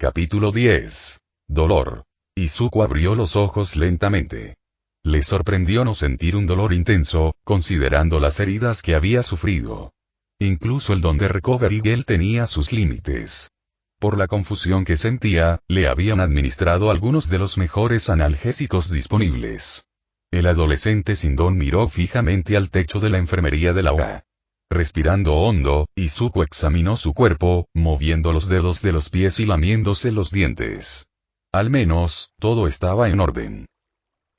Capítulo 10. Dolor. Izuku abrió los ojos lentamente. Le sorprendió no sentir un dolor intenso, considerando las heridas que había sufrido. Incluso el don de Recovery Gel tenía sus límites. Por la confusión que sentía, le habían administrado algunos de los mejores analgésicos disponibles. El adolescente sin don miró fijamente al techo de la enfermería de la UA. Respirando hondo, Izuku examinó su cuerpo, moviendo los dedos de los pies y lamiéndose los dientes. Al menos, todo estaba en orden.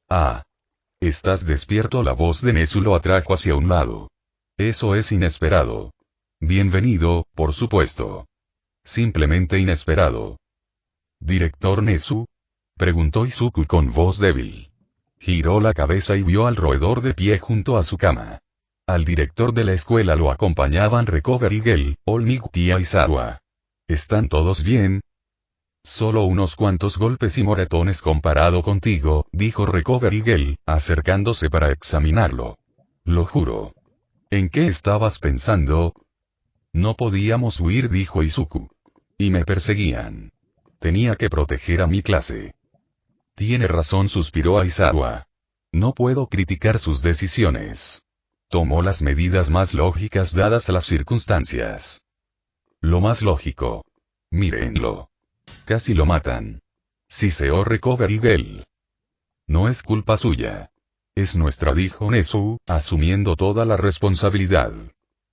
Ah. ¿Estás despierto? La voz de Nezu lo atrajo hacia un lado. Eso es inesperado. Bienvenido, por supuesto. Simplemente inesperado. ¿Director Nezu? Preguntó Izuku con voz débil. Giró la cabeza y vio al roedor de pie junto a su cama. Al director de la escuela lo acompañaban Recovery Gel, All Might y Aizawa. ¿Están todos bien? Solo unos cuantos golpes y moretones comparado contigo, dijo Recovery Gel, acercándose para examinarlo. Lo juro. ¿En qué estabas pensando? No podíamos huir, dijo Izuku. Y me perseguían. Tenía que proteger a mi clase. Tiene razón, suspiró Aizawa. No puedo criticar sus decisiones. Tomó las medidas más lógicas dadas las circunstancias. Lo más lógico. Mírenlo. Casi lo matan. Siseó Recovery Gel. No es culpa suya. Es nuestra, dijo Nezu, asumiendo toda la responsabilidad.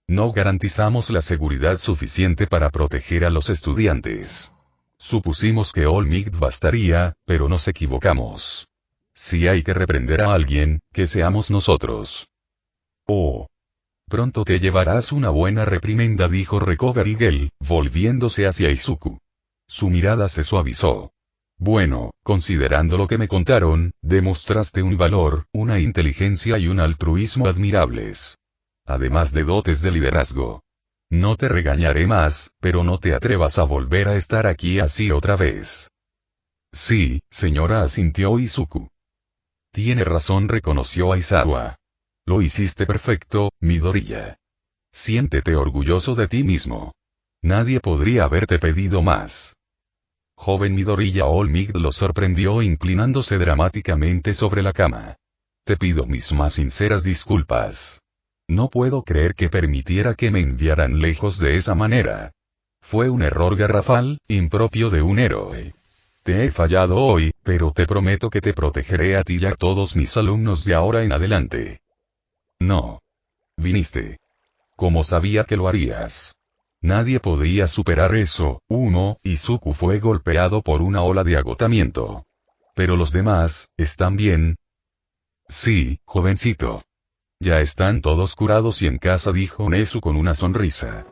No garantizamos la seguridad suficiente para proteger a los estudiantes. Supusimos que All Might bastaría, pero nos equivocamos. Si hay que reprender a alguien, que seamos nosotros. Oh. Pronto te llevarás una buena reprimenda, dijo Recovery Gel, volviéndose hacia Izuku. Su mirada se suavizó. Bueno, considerando lo que me contaron, demostraste un valor, una inteligencia y un altruismo admirables. Además de dotes de liderazgo. No te regañaré más, pero no te atrevas a volver a estar aquí así otra vez. Sí, señora, asintió Izuku. Tiene razón, reconoció Aizawa. Lo hiciste perfecto, Midoriya. Siéntete orgulloso de ti mismo. Nadie podría haberte pedido más. Joven Midoriya. All Might lo sorprendió inclinándose dramáticamente sobre la cama. Te pido mis más sinceras disculpas. No puedo creer que permitiera que me enviaran lejos de esa manera. Fue un error garrafal, impropio de un héroe. Te he fallado hoy, pero te prometo que te protegeré a ti y a todos mis alumnos de ahora en adelante. No. Viniste. Como sabía que lo harías. Nadie podría superar eso. Izuku fue golpeado por una ola de agotamiento. Pero los demás, ¿están bien? Sí, jovencito. Ya están todos curados y en casa, dijo Nezu con una sonrisa.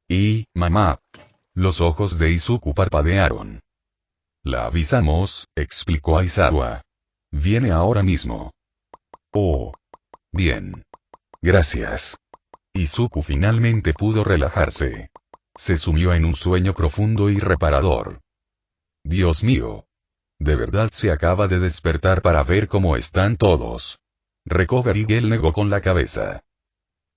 Y, mamá. Los ojos de Izuku parpadearon. La avisamos, explicó Aizawa. Viene ahora mismo. Oh. Bien. Gracias. Izuku finalmente pudo relajarse. Se sumió en un sueño profundo y reparador. Dios mío. De verdad se acaba de despertar para ver cómo están todos. Recovery Gel negó con la cabeza.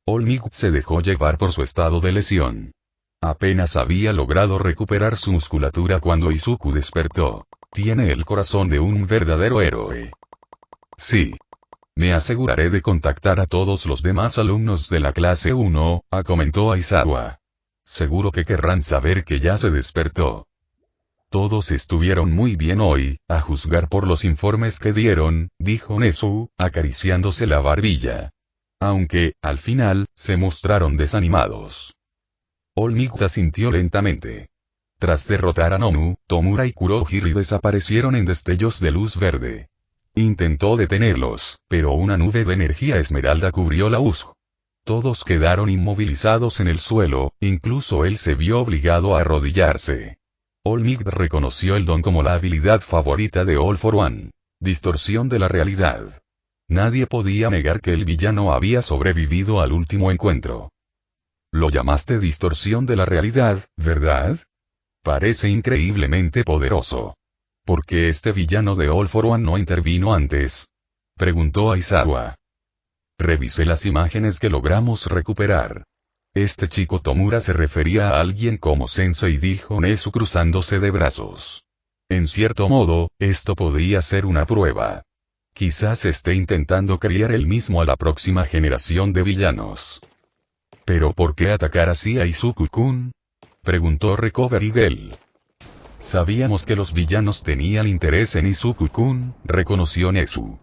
All Might se dejó llevar por su estado de lesión. Apenas había logrado recuperar su musculatura cuando Izuku despertó. Tiene el corazón de un verdadero héroe. Sí. Me aseguraré de contactar a todos los demás alumnos de la clase 1, comentó Aizawa. Seguro que querrán saber que ya se despertó. Todos estuvieron muy bien hoy, a juzgar por los informes que dieron, dijo Nezu, acariciándose la barbilla. Aunque, al final, se mostraron desanimados. All Might asintió lentamente. Tras derrotar a Nomu, Tomura y Kurohiri desaparecieron en destellos de luz verde. Intentó detenerlos, pero una nube de energía esmeralda cubrió la USG. Todos quedaron inmovilizados en el suelo, incluso él se vio obligado a arrodillarse. All Might reconoció el don como la habilidad favorita de All for One. Distorsión de la realidad. Nadie podía negar que el villano había sobrevivido al último encuentro. Lo llamaste distorsión de la realidad, ¿verdad? Parece increíblemente poderoso. ¿Por qué este villano de All for One no intervino antes? Preguntó Aizawa. Revisé las imágenes que logramos recuperar. Este chico Tomura se refería a alguien como Sensei, dijo Nezu cruzándose de brazos. En cierto modo, esto podría ser una prueba. Quizás esté intentando criar él mismo a la próxima generación de villanos. ¿Pero por qué atacar así a Izuku-kun?, preguntó Recovery Girl. Sabíamos que los villanos tenían interés en Izuku-kun, reconoció Nezu.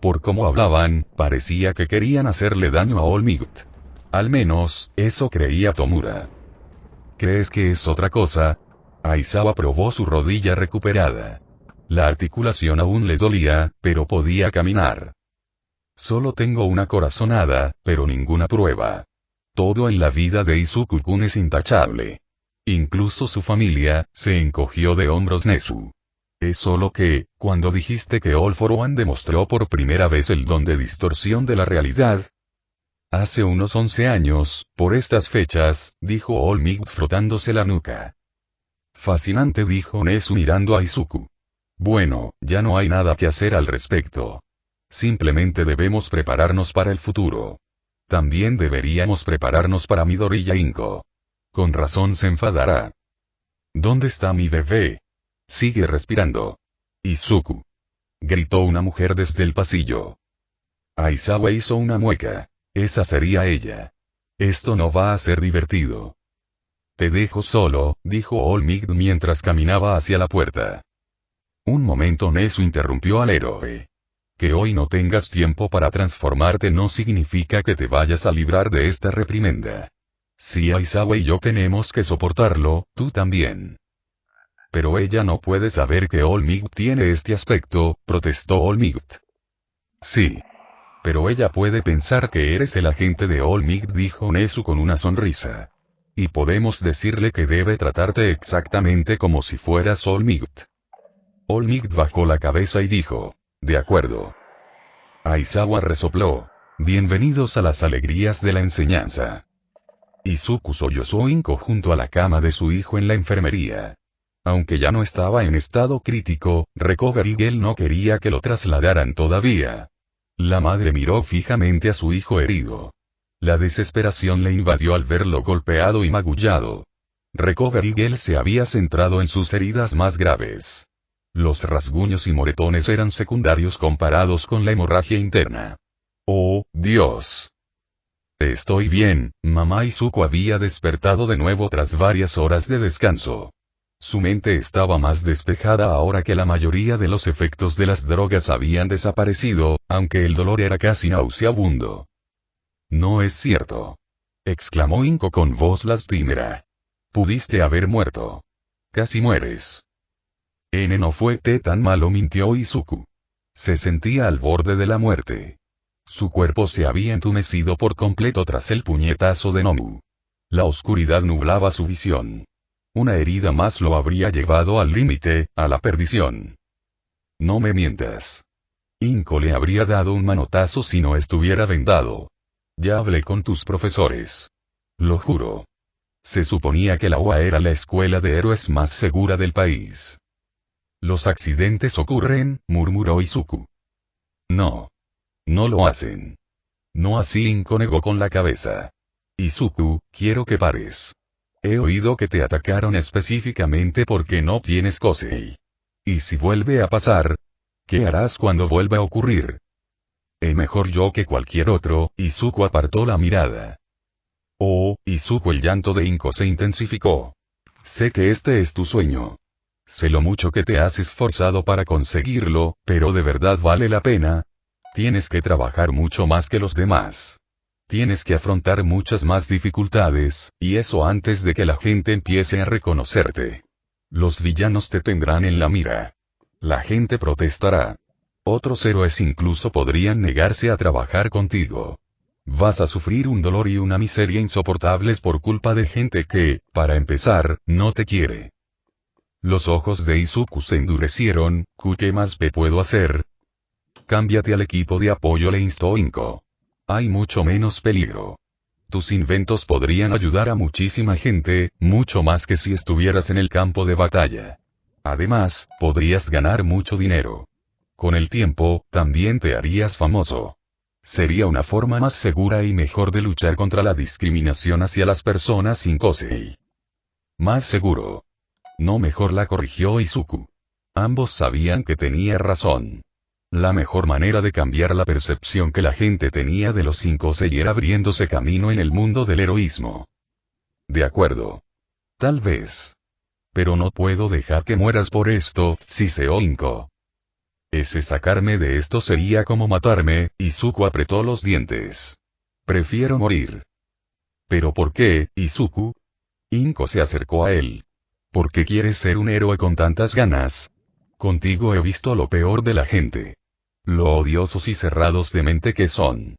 Por cómo hablaban, parecía que querían hacerle daño a All Might. Al menos, eso creía Tomura. ¿Crees que es otra cosa? Aizawa probó su rodilla recuperada. La articulación aún le dolía, pero podía caminar. Solo tengo una corazonada, pero ninguna prueba. Todo en la vida de Izuku-kun es intachable. Incluso su familia, se encogió de hombros Nezu. Es solo que, cuando dijiste que All for One demostró por primera vez el don de distorsión de la realidad. Hace unos 11 años, por estas fechas, dijo All Might frotándose la nuca. Fascinante, dijo Nezu mirando a Izuku. Bueno, ya no hay nada que hacer al respecto. Simplemente debemos prepararnos para el futuro. También deberíamos prepararnos para Midoriya Inko. Con razón se enfadará. ¿Dónde está mi bebé? Sigue respirando. Izuku. Gritó una mujer desde el pasillo. Aizawa hizo una mueca. Esa sería ella. Esto no va a ser divertido. Te dejo solo, dijo All Might mientras caminaba hacia la puerta. Un momento, Nezu interrumpió al héroe. Que hoy no tengas tiempo para transformarte no significa que te vayas a librar de esta reprimenda. Si Aizawa y yo tenemos que soportarlo, tú también. Pero ella no puede saber que All Might tiene este aspecto, protestó All Might. Sí. Pero ella puede pensar que eres el agente de All Might, dijo Nezu con una sonrisa. Y podemos decirle que debe tratarte exactamente como si fueras All Might. All Might bajó la cabeza y dijo, de acuerdo. Aizawa resopló. Bienvenidos a las alegrías de la enseñanza. Izuku sollozó Inko junto a la cama de su hijo en la enfermería. Aunque ya no estaba en estado crítico, Recovery Girl no quería que lo trasladaran todavía. La madre miró fijamente a su hijo herido. La desesperación le invadió al verlo golpeado y magullado. Recovery Girl se había centrado en sus heridas más graves. Los rasguños y moretones eran secundarios comparados con la hemorragia interna. ¡Oh, Dios! Estoy bien, mamá. Izuku había despertado de nuevo tras varias horas de descanso. Su mente estaba más despejada ahora que la mayoría de los efectos de las drogas habían desaparecido, aunque el dolor era casi nauseabundo. No es cierto. Exclamó Inko con voz lastimera. Pudiste haber muerto. Casi mueres. No fue tan malo, mintió Izuku. Se sentía al borde de la muerte. Su cuerpo se había entumecido por completo tras el puñetazo de Nomu. La oscuridad nublaba su visión. Una herida más lo habría llevado al límite, a la perdición. No me mientas. Inko le habría dado un manotazo si no estuviera vendado. Ya hablé con tus profesores. Lo juro. Se suponía que la UA era la escuela de héroes más segura del país. Los accidentes ocurren, murmuró Izuku. No. No lo hacen. No, así. Inko negó con la cabeza. Izuku, quiero que pares. He oído que te atacaron específicamente porque no tienes Kosei. ¿Y si vuelve a pasar? ¿Qué harás cuando vuelva a ocurrir? Mejor yo que cualquier otro. Izuku apartó la mirada. Oh, Izuku, el llanto de Inko se intensificó. Sé que este es tu sueño. Sé lo mucho que te has esforzado para conseguirlo, pero ¿de verdad vale la pena? Tienes que trabajar mucho más que los demás. Tienes que afrontar muchas más dificultades, y eso antes de que la gente empiece a reconocerte. Los villanos te tendrán en la mira. La gente protestará. Otros héroes incluso podrían negarse a trabajar contigo. Vas a sufrir un dolor y una miseria insoportables por culpa de gente que, para empezar, no te quiere. Los ojos de Izuku se endurecieron. ¿Qué más puedo hacer? Cámbiate al equipo de apoyo, le instó Inko. Hay mucho menos peligro. Tus inventos podrían ayudar a muchísima gente, mucho más que si estuvieras en el campo de batalla. Además, podrías ganar mucho dinero. Con el tiempo, también te harías famoso. Sería una forma más segura y mejor de luchar contra la discriminación hacia las personas Inkosei. Más seguro. No, mejor, la corrigió Izuku. Ambos sabían que tenía razón. La mejor manera de cambiar la percepción que la gente tenía de los Inkosei era abriéndose camino en el mundo del heroísmo. De acuerdo. Tal vez. Pero no puedo dejar que mueras por esto, Siseo Inko. Ese sacarme de esto sería como matarme, Izuku apretó los dientes. Prefiero morir. ¿Pero por qué, Izuku? Inko se acercó a él. ¿Por qué quieres ser un héroe con tantas ganas? Contigo he visto lo peor de la gente. Lo odiosos y cerrados de mente que son.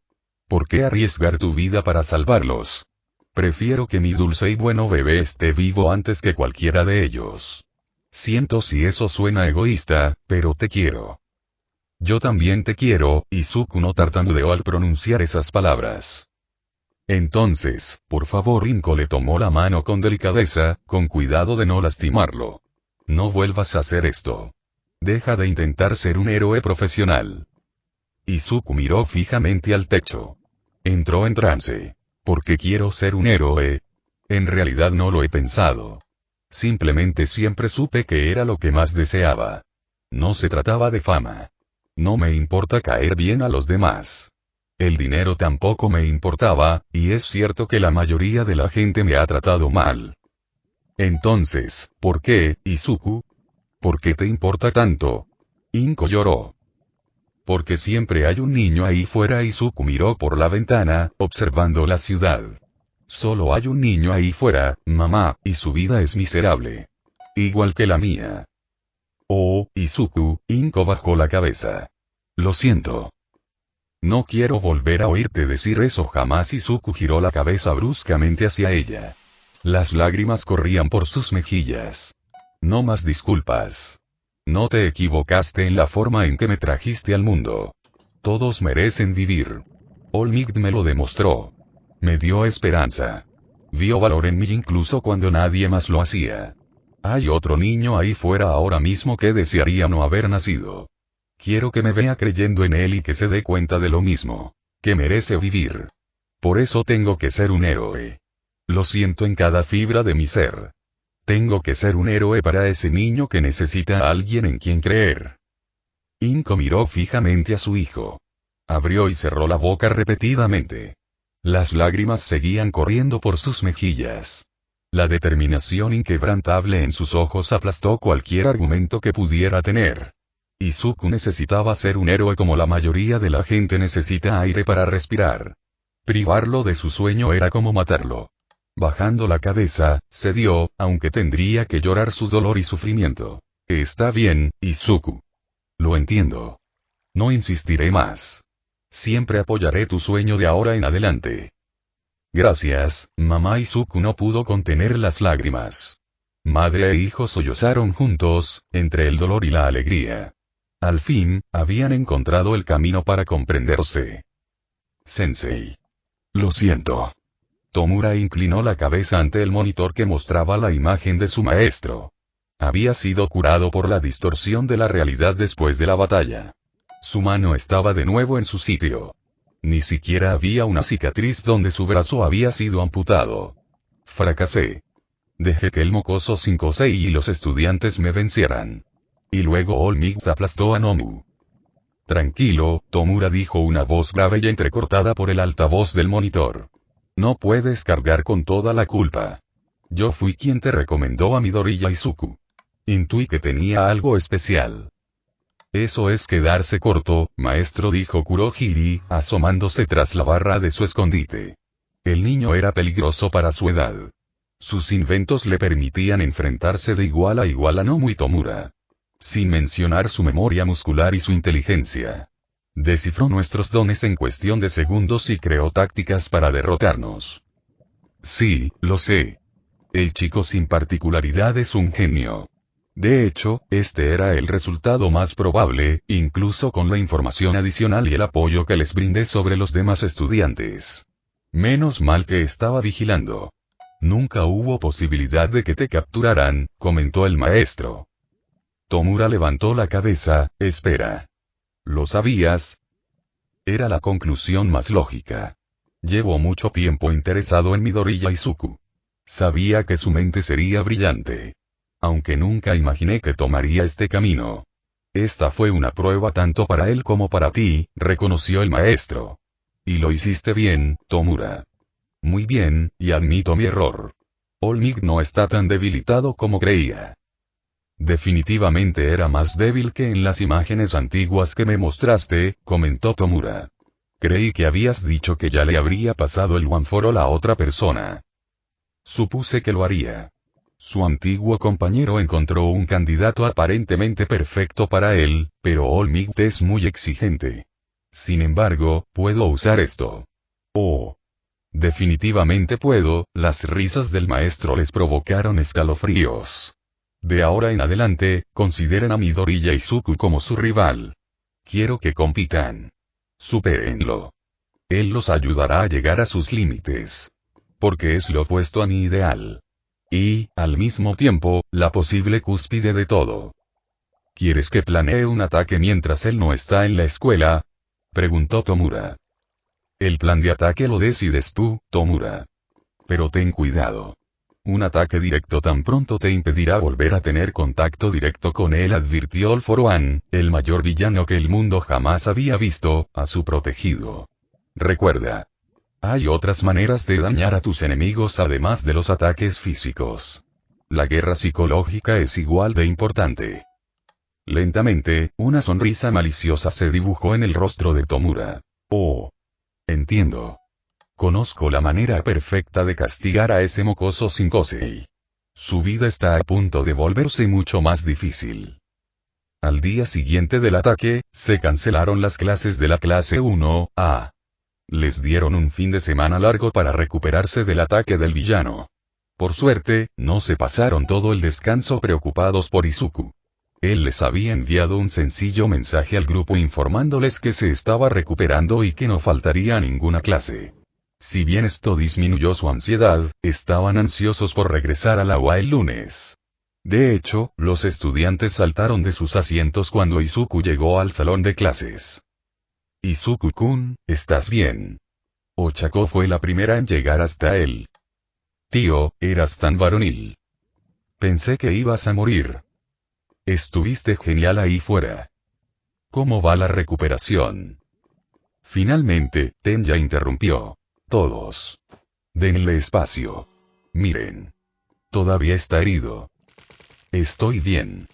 ¿Por qué arriesgar tu vida para salvarlos? Prefiero que mi dulce y bueno bebé esté vivo antes que cualquiera de ellos. Siento si eso suena egoísta, pero te quiero. Yo también te quiero, Izuku no tartamudeó al pronunciar esas palabras. Entonces, por favor, Inko le tomó la mano con delicadeza, con cuidado de no lastimarlo. No vuelvas a hacer esto. Deja de intentar ser un héroe profesional. Izuku miró fijamente al techo. Entró en trance. ¿Por qué quiero ser un héroe? En realidad no lo he pensado. Simplemente siempre supe que era lo que más deseaba. No se trataba de fama. No me importa caer bien a los demás. El dinero tampoco me importaba, y es cierto que la mayoría de la gente me ha tratado mal. Entonces, ¿por qué, Izuku? ¿Por qué te importa tanto? Inko lloró. Porque siempre hay un niño ahí fuera. Izuku miró por la ventana, observando la ciudad. Solo hay un niño ahí fuera, mamá, y su vida es miserable. Igual que la mía. Oh, Izuku, Inko bajó la cabeza. Lo siento. No quiero volver a oírte decir eso jamás. Izuku giró la cabeza bruscamente hacia ella. Las lágrimas corrían por sus mejillas. No más disculpas. No te equivocaste en la forma en que me trajiste al mundo. Todos merecen vivir. All Might me lo demostró. Me dio esperanza. Vio valor en mí incluso cuando nadie más lo hacía. Hay otro niño ahí fuera ahora mismo que desearía no haber nacido. Quiero que me vea creyendo en él y que se dé cuenta de lo mismo. Que merece vivir. Por eso tengo que ser un héroe. Lo siento en cada fibra de mi ser. Tengo que ser un héroe para ese niño que necesita a alguien en quien creer. Inko miró fijamente a su hijo. Abrió y cerró la boca repetidamente. Las lágrimas seguían corriendo por sus mejillas. La determinación inquebrantable en sus ojos aplastó cualquier argumento que pudiera tener. Izuku necesitaba ser un héroe como la mayoría de la gente necesita aire para respirar. Privarlo de su sueño era como matarlo. Bajando la cabeza, cedió, aunque tendría que llorar su dolor y sufrimiento. Está bien, Izuku. Lo entiendo. No insistiré más. Siempre apoyaré tu sueño de ahora en adelante. Gracias, mamá. Izuku no pudo contener las lágrimas. Madre e hijo sollozaron juntos, entre el dolor y la alegría. Al fin, habían encontrado el camino para comprenderse. Sensei. Lo siento. Tomura inclinó la cabeza ante el monitor que mostraba la imagen de su maestro. Había sido curado por la distorsión de la realidad después de la batalla. Su mano estaba de nuevo en su sitio. Ni siquiera había una cicatriz donde su brazo había sido amputado. Fracasé. Dejé que el mocoso Shinkosei y los estudiantes me vencieran. Y luego All Might aplastó a Nomu. Tranquilo, Tomura dijo una voz grave y entrecortada por el altavoz del monitor. No puedes cargar con toda la culpa. Yo fui quien te recomendó a Midori y a Izuku. Intuí que tenía algo especial. Eso es quedarse corto, maestro, dijo Kurohiri, asomándose tras la barra de su escondite. El niño era peligroso para su edad. Sus inventos le permitían enfrentarse de igual a Nomu y Tomura. Sin mencionar su memoria muscular y su inteligencia. Descifró nuestros dones en cuestión de segundos y creó tácticas para derrotarnos. Sí, lo sé. El chico sin particularidad es un genio. De hecho, este era el resultado más probable, incluso con la información adicional y el apoyo que les brindé sobre los demás estudiantes. Menos mal que estaba vigilando. Nunca hubo posibilidad de que te capturaran, comentó el maestro. Tomura levantó la cabeza. Espera. ¿Lo sabías? Era la conclusión más lógica. Llevo mucho tiempo interesado en Midoriya Izuku. Sabía que su mente sería brillante. Aunque nunca imaginé que tomaría este camino. Esta fue una prueba tanto para él como para ti, reconoció el maestro. Y lo hiciste bien, Tomura. Muy bien, y admito mi error. All Might no está tan debilitado como creía. Definitivamente era más débil que en las imágenes antiguas que me mostraste, comentó Tomura. Creí que habías dicho que ya le habría pasado el One for All a otra persona. Supuse que lo haría. Su antiguo compañero encontró un candidato aparentemente perfecto para él, pero All Might es muy exigente. Sin embargo, puedo usar esto. Oh. Definitivamente puedo, las risas del maestro les provocaron escalofríos. De ahora en adelante, consideren a Midoriya Izuku como su rival. Quiero que compitan. Supérenlo. Él los ayudará a llegar a sus límites. Porque es lo opuesto a mi ideal. Y, al mismo tiempo, la posible cúspide de todo. ¿Quieres que planee un ataque mientras él no está en la escuela? Preguntó Tomura. El plan de ataque lo decides tú, Tomura. Pero ten cuidado. Un ataque directo tan pronto te impedirá volver a tener contacto directo con él, advirtió All for One, el mayor villano que el mundo jamás había visto, a su protegido. Recuerda. Hay otras maneras de dañar a tus enemigos además de los ataques físicos. La guerra psicológica es igual de importante. Lentamente, una sonrisa maliciosa se dibujó en el rostro de Tomura. Oh. Entiendo. Conozco la manera perfecta de castigar a ese mocoso Shinkosei. Su vida está a punto de volverse mucho más difícil. Al día siguiente del ataque, se cancelaron las clases de la clase 1A. Les dieron un fin de semana largo para recuperarse del ataque del villano. Por suerte, no se pasaron todo el descanso preocupados por Izuku. Él les había enviado un sencillo mensaje al grupo informándoles que se estaba recuperando y que no faltaría a ninguna clase. Si bien esto disminuyó su ansiedad, estaban ansiosos por regresar a la UA el lunes. De hecho, los estudiantes saltaron de sus asientos cuando Izuku llegó al salón de clases. Izuku-kun, ¿estás bien? Ochako fue la primera en llegar hasta él. Tío, eras tan varonil. Pensé que ibas a morir. Estuviste genial ahí fuera. ¿Cómo va la recuperación? Finalmente, Tenya interrumpió. Todos. Denle espacio. Miren. Todavía está herido. Estoy bien.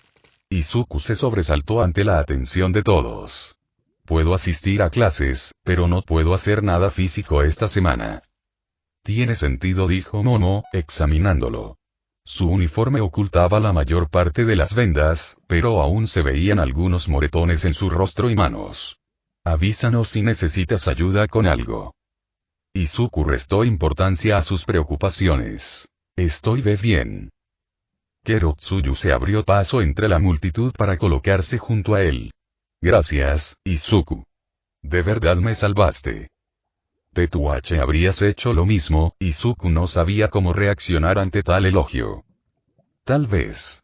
Izuku se sobresaltó ante la atención de todos. Puedo asistir a clases, pero no puedo hacer nada físico esta semana. Tiene sentido, dijo Momo, examinándolo. Su uniforme ocultaba la mayor parte de las vendas, pero aún se veían algunos moretones en su rostro y manos. Avísanos si necesitas ayuda con algo. Izuku restó importancia a sus preocupaciones. Estoy bien. Kerotsuyu se abrió paso entre la multitud para colocarse junto a él. Gracias, Izuku. De verdad me salvaste. Tetuache habrías hecho lo mismo, Izuku no sabía cómo reaccionar ante tal elogio. Tal vez.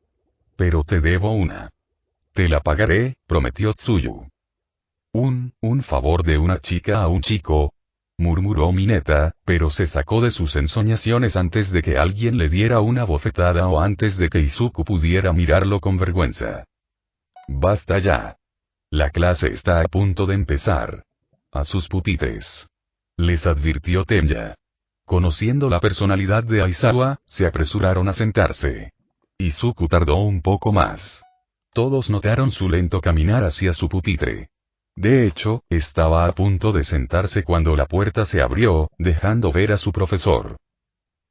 Pero te debo una. Te la pagaré, prometió Tsuyu. Un favor de una chica a un chico, murmuró Mineta, pero se sacó de sus ensoñaciones antes de que alguien le diera una bofetada o antes de que Izuku pudiera mirarlo con vergüenza. Basta ya. La clase está a punto de empezar. A sus pupitres. Les advirtió Tenya. Conociendo la personalidad de Aizawa, se apresuraron a sentarse. Izuku tardó un poco más. Todos notaron su lento caminar hacia su pupitre. De hecho, estaba a punto de sentarse cuando la puerta se abrió, dejando ver a su profesor.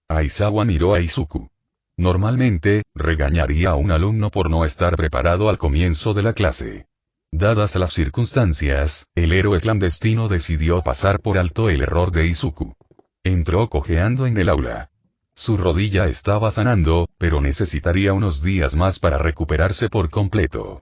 Aizawa miró a Izuku. Normalmente, regañaría a un alumno por no estar preparado al comienzo de la clase. Dadas las circunstancias, el héroe clandestino decidió pasar por alto el error de Izuku. Entró cojeando en el aula. Su rodilla estaba sanando, pero necesitaría unos días más para recuperarse por completo.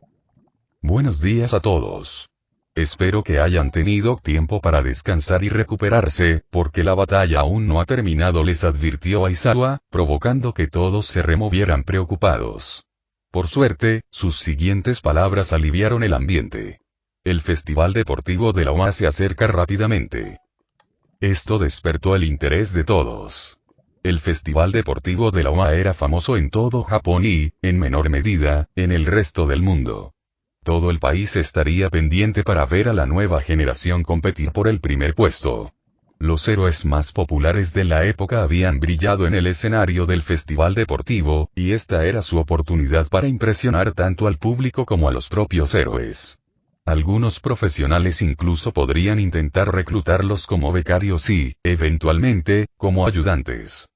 Buenos días a todos. Espero que hayan tenido tiempo para descansar y recuperarse, porque la batalla aún no ha terminado, les advirtió Aizawa, provocando que todos se removieran preocupados. Por suerte, sus siguientes palabras aliviaron el ambiente. El Festival Deportivo de la UA se acerca rápidamente. Esto despertó el interés de todos. El Festival Deportivo de la UA era famoso en todo Japón y, en menor medida, en el resto del mundo. Todo el país estaría pendiente para ver a la nueva generación competir por el primer puesto. Los héroes más populares de la época habían brillado en el escenario del festival deportivo, y esta era su oportunidad para impresionar tanto al público como a los propios héroes. Algunos profesionales incluso podrían intentar reclutarlos como becarios y, eventualmente, como ayudantes.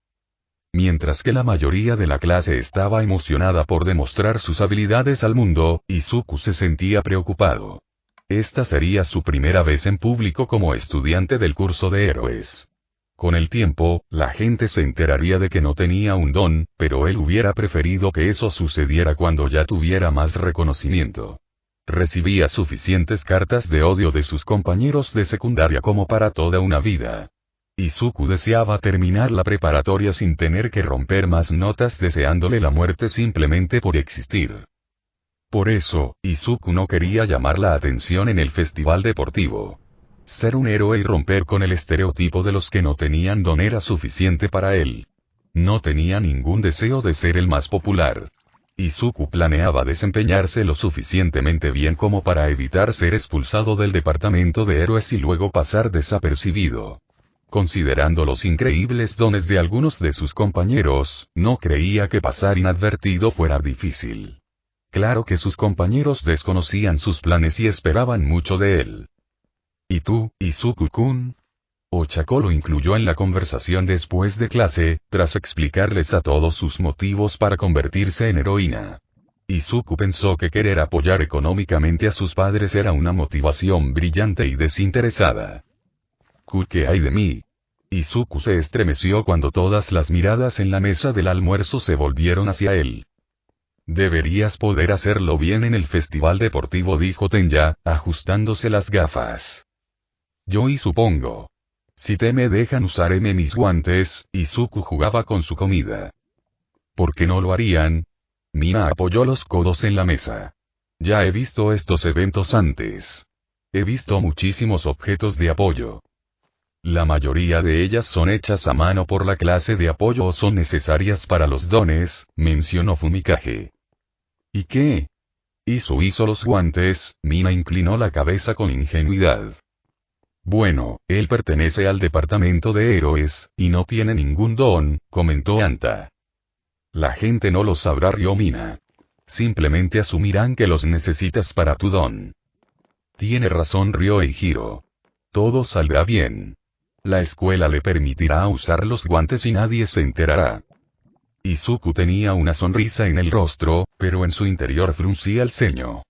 Mientras que la mayoría de la clase estaba emocionada por demostrar sus habilidades al mundo, Izuku se sentía preocupado. Esta sería su primera vez en público como estudiante del curso de héroes. Con el tiempo, la gente se enteraría de que no tenía un don, pero él hubiera preferido que eso sucediera cuando ya tuviera más reconocimiento. Recibía suficientes cartas de odio de sus compañeros de secundaria como para toda una vida. Izuku deseaba terminar la preparatoria sin tener que romper más notas deseándole la muerte simplemente por existir. Por eso, Izuku no quería llamar la atención en el festival deportivo. Ser un héroe y romper con el estereotipo de los que no tenían don era suficiente para él. No tenía ningún deseo de ser el más popular. Izuku planeaba desempeñarse lo suficientemente bien como para evitar ser expulsado del departamento de héroes y luego pasar desapercibido. Considerando los increíbles dones de algunos de sus compañeros, no creía que pasar inadvertido fuera difícil. Claro que sus compañeros desconocían sus planes y esperaban mucho de él. ¿Y tú, Izuku-kun? Ochako lo incluyó en la conversación después de clase, tras explicarles a todos sus motivos para convertirse en heroína. Izuku pensó que querer apoyar económicamente a sus padres era una motivación brillante y desinteresada. ¿Qué hay de mí? Izuku se estremeció cuando todas las miradas en la mesa del almuerzo se volvieron hacia él. Deberías poder hacerlo bien en el festival deportivo, dijo Tenya, ajustándose las gafas. Yo y supongo. Si te me dejan usarme mis guantes, Izuku jugaba con su comida. ¿Por qué no lo harían? Mina apoyó los codos en la mesa. Ya he visto estos eventos antes. He visto muchísimos objetos de apoyo. La mayoría de ellas son hechas a mano por la clase de apoyo o son necesarias para los dones, mencionó Fumikage. ¿Y qué? Hizo los guantes, Mina inclinó la cabeza con ingenuidad. Bueno, él pertenece al departamento de héroes, y no tiene ningún don, comentó Anta. La gente no lo sabrá, rió Mina. Simplemente asumirán que los necesitas para tu don. Tiene razón, rió Eijiro. Todo saldrá bien. La escuela le permitirá usar los guantes y nadie se enterará. Izuku tenía una sonrisa en el rostro, pero en su interior fruncía el ceño.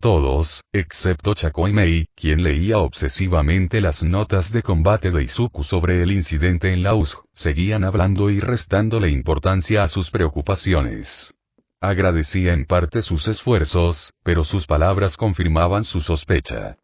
Todos, excepto Chako y Mei, quien leía obsesivamente las notas de combate de Izuku sobre el incidente en la USG, seguían hablando y restándole importancia a sus preocupaciones. Agradecía en parte sus esfuerzos, pero sus palabras confirmaban su sospecha.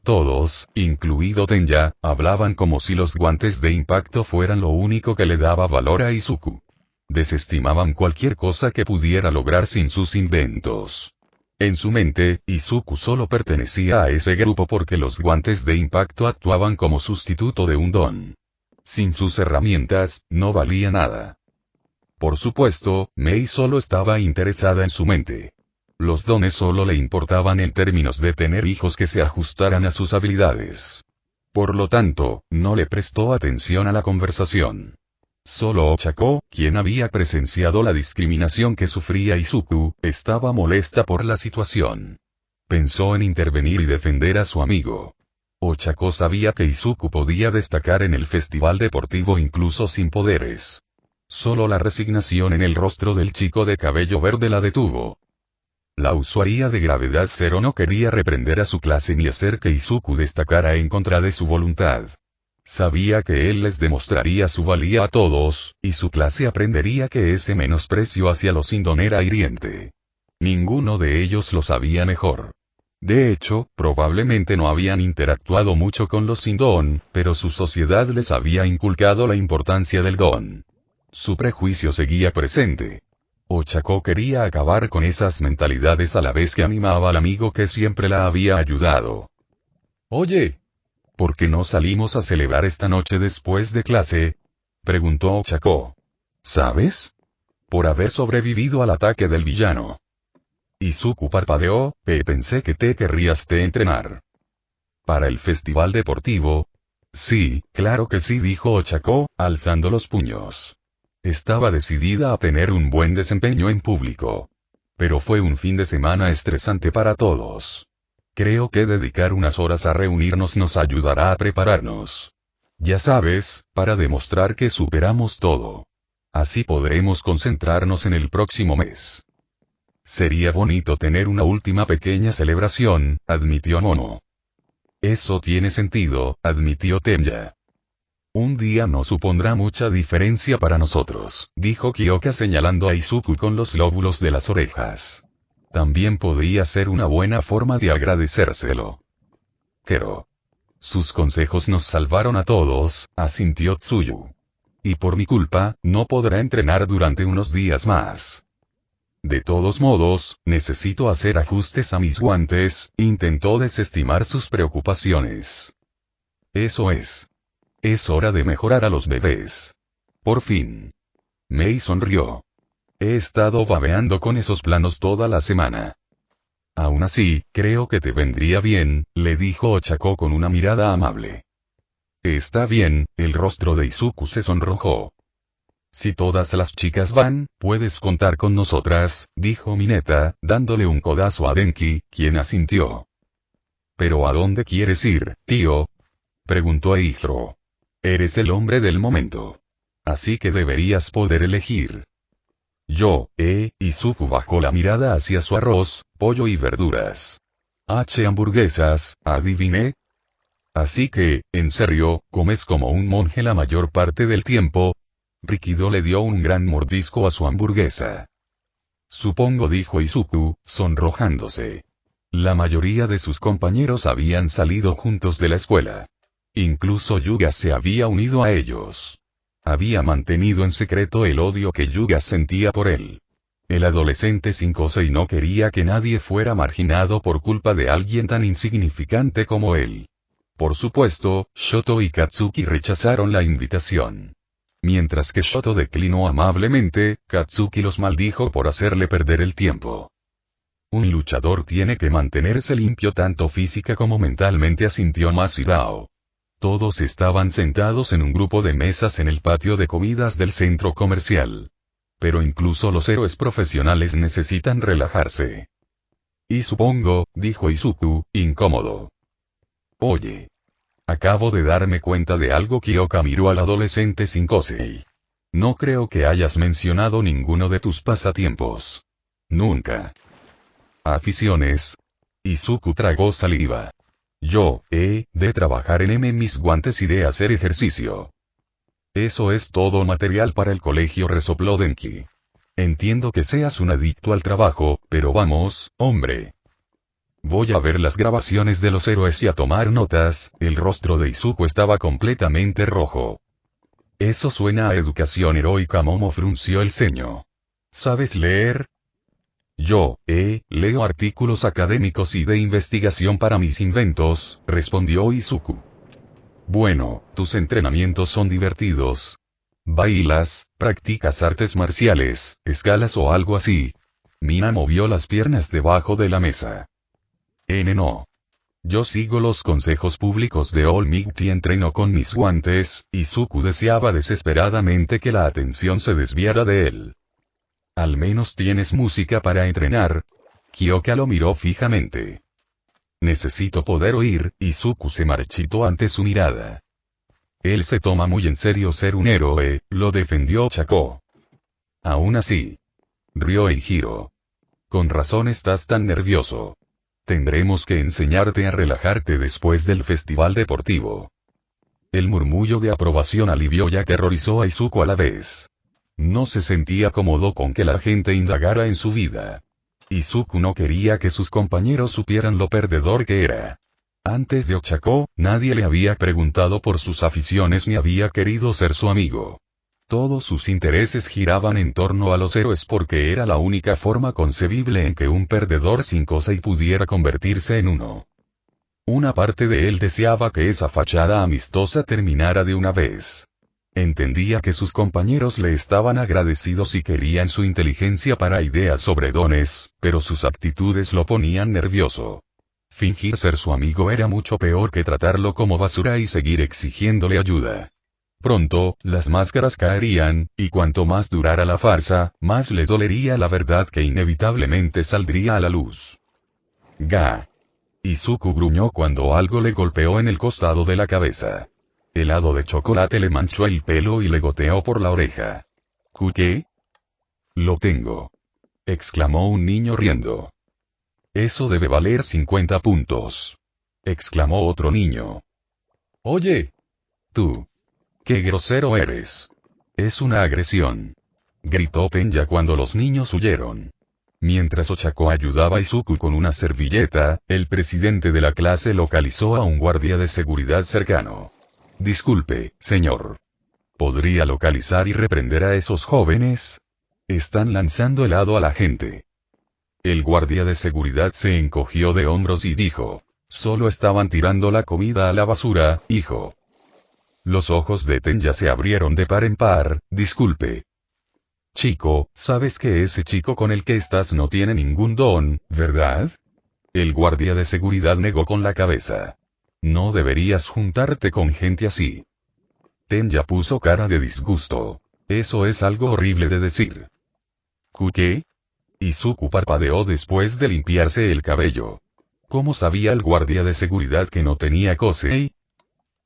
Todos, incluido Tenya, hablaban como si los guantes de impacto fueran lo único que le daba valor a Izuku. Desestimaban cualquier cosa que pudiera lograr sin sus inventos. En su mente, Izuku solo pertenecía a ese grupo porque los guantes de impacto actuaban como sustituto de un don. Sin sus herramientas, no valía nada. Por supuesto, Mei solo estaba interesada en su mente. Los dones solo le importaban en términos de tener hijos que se ajustaran a sus habilidades. Por lo tanto, no le prestó atención a la conversación. Solo Ochako, quien había presenciado la discriminación que sufría Izuku, estaba molesta por la situación. Pensó en intervenir y defender a su amigo. Ochako sabía que Izuku podía destacar en el festival deportivo incluso sin poderes. Solo la resignación en el rostro del chico de cabello verde la detuvo. La usuaria de gravedad cero no quería reprender a su clase ni hacer que Izuku destacara en contra de su voluntad. Sabía que él les demostraría su valía a todos, y su clase aprendería que ese menosprecio hacia los sin don era hiriente. Ninguno de ellos lo sabía mejor. De hecho, probablemente no habían interactuado mucho con los sin don, pero su sociedad les había inculcado la importancia del don. Su prejuicio seguía presente. Ochako quería acabar con esas mentalidades a la vez que animaba al amigo que siempre la había ayudado. Oye, ¿por qué no salimos a celebrar esta noche después de clase? Preguntó Ochako. ¿Sabes? Por haber sobrevivido al ataque del villano. Izuku parpadeó, pensé que te querrías entrenar. ¿Para el festival deportivo? Sí, claro que sí, dijo Ochako, alzando los puños. Estaba decidida a tener un buen desempeño en público. Pero fue un fin de semana estresante para todos. Creo que dedicar unas horas a reunirnos nos ayudará a prepararnos. Ya sabes, para demostrar que superamos todo. Así podremos concentrarnos en el próximo mes. Sería bonito tener una última pequeña celebración, admitió Momo. Eso tiene sentido, admitió Tenya. Un día no supondrá mucha diferencia para nosotros, dijo Kyoka señalando a Izuku con los lóbulos de las orejas. También podría ser una buena forma de agradecérselo. Kero. Sus consejos nos salvaron a todos, asintió Tsuyu. Y por mi culpa, no podrá entrenar durante unos días más. De todos modos, necesito hacer ajustes a mis guantes, intentó desestimar sus preocupaciones. Eso es. Es hora de mejorar a los bebés. Por fin. Mei sonrió. He estado babeando con esos planos toda la semana. Aún así, creo que te vendría bien, le dijo Ochako con una mirada amable. Está bien, el rostro de Izuku se sonrojó. Si todas las chicas van, puedes contar con nosotras, dijo Mineta, dándole un codazo a Denki, quien asintió. ¿Pero a dónde quieres ir, tío? Preguntó Eijiro. Eres el hombre del momento. Así que deberías poder elegir. Yo, Izuku bajó la mirada hacia su arroz, pollo y verduras. Hamburguesas, adiviné. Así que, en serio, comes como un monje la mayor parte del tiempo. Rikido le dio un gran mordisco a su hamburguesa. Supongo, dijo Izuku, sonrojándose. La mayoría de sus compañeros habían salido juntos de la escuela. Incluso Yuga se había unido a ellos. Había mantenido en secreto el odio que Yuga sentía por él. El adolescente 5-6 no quería que nadie fuera marginado por culpa de alguien tan insignificante como él. Por supuesto, Shoto y Katsuki rechazaron la invitación. Mientras que Shoto declinó amablemente, Katsuki los maldijo por hacerle perder el tiempo. Un luchador tiene que mantenerse limpio tanto física como mentalmente, asintió Masirao. Todos estaban sentados en un grupo de mesas en el patio de comidas del centro comercial. Pero incluso los héroes profesionales necesitan relajarse. Y supongo, dijo Izuku, incómodo. Oye. Acabo de darme cuenta de algo. Kyoka miró al adolescente 5-6. No creo que hayas mencionado ninguno de tus pasatiempos. Nunca. Aficiones. Izuku tragó saliva. Yo, de trabajar en mis guantes y de hacer ejercicio. Eso es todo material para el colegio, resopló Denki. Entiendo que seas un adicto al trabajo, pero vamos, hombre. Voy a ver las grabaciones de los héroes y a tomar notas. El rostro de Izuku estaba completamente rojo. Eso suena a educación heroica. Momo frunció el ceño. ¿Sabes leer? Yo, leo artículos académicos y de investigación para mis inventos, respondió Izuku. Bueno, tus entrenamientos son divertidos. ¿Bailas, practicas artes marciales, escalas o algo así? Mina movió las piernas debajo de la mesa. No. Yo sigo los consejos públicos de All Might y entreno con mis guantes. Izuku deseaba desesperadamente que la atención se desviara de él. Al menos tienes música para entrenar. Kyoka lo miró fijamente. Necesito poder oír. Izuku se marchitó ante su mirada. Él se toma muy en serio ser un héroe, lo defendió Ochako. Aún así. Rió Eijiro. Con razón estás tan nervioso. Tendremos que enseñarte a relajarte después del festival deportivo. El murmullo de aprobación alivió y aterrorizó a Izuku a la vez. No se sentía cómodo con que la gente indagara en su vida. Izuku no quería que sus compañeros supieran lo perdedor que era. Antes de Ochako, nadie le había preguntado por sus aficiones ni había querido ser su amigo. Todos sus intereses giraban en torno a los héroes porque era la única forma concebible en que un perdedor 5-6 pudiera convertirse en uno. Una parte de él deseaba que esa fachada amistosa terminara de una vez. Entendía que sus compañeros le estaban agradecidos y querían su inteligencia para ideas sobre dones, pero sus actitudes lo ponían nervioso. Fingir ser su amigo era mucho peor que tratarlo como basura y seguir exigiéndole ayuda. Pronto, las máscaras caerían, y cuanto más durara la farsa, más le dolería la verdad que inevitablemente saldría a la luz. Ga. Izuku gruñó cuando algo le golpeó en el costado de la cabeza. Helado de chocolate le manchó el pelo y le goteó por la oreja. ¿Qué? Lo tengo. Exclamó un niño riendo. Eso debe valer 50 puntos. Exclamó otro niño. Oye. Tú. ¡Qué grosero eres! Es una agresión. Gritó Tenya cuando los niños huyeron. Mientras Ochako ayudaba a Izuku con una servilleta, el presidente de la clase localizó a un guardia de seguridad cercano. Disculpe, señor. ¿Podría localizar y reprender a esos jóvenes? Están lanzando helado a la gente. El guardia de seguridad se encogió de hombros y dijo. Solo estaban tirando la comida a la basura, hijo. Los ojos de Tenya se abrieron de par en par. Disculpe. Chico, sabes que ese chico con el que estás no tiene ningún don, ¿verdad? El guardia de seguridad negó con la cabeza. No deberías juntarte con gente así. Tenya puso cara de disgusto. Eso es algo horrible de decir. ¿Qué? Izuku parpadeó después de limpiarse el cabello. ¿Cómo sabía el guardia de seguridad que no tenía Kosei?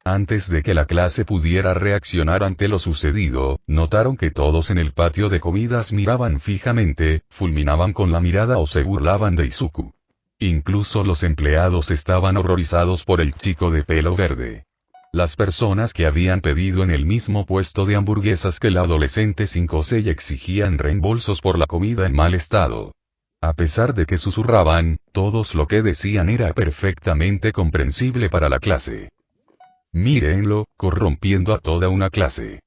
Antes de que la clase pudiera reaccionar ante lo sucedido, notaron que todos en el patio de comidas miraban fijamente, fulminaban con la mirada o se burlaban de Izuku. Incluso los empleados estaban horrorizados por el chico de pelo verde. Las personas que habían pedido en el mismo puesto de hamburguesas que el adolescente sin Kosei exigían reembolsos por la comida en mal estado. A pesar de que susurraban, todos lo que decían era perfectamente comprensible para la clase. Mírenlo, corrompiendo a toda una clase.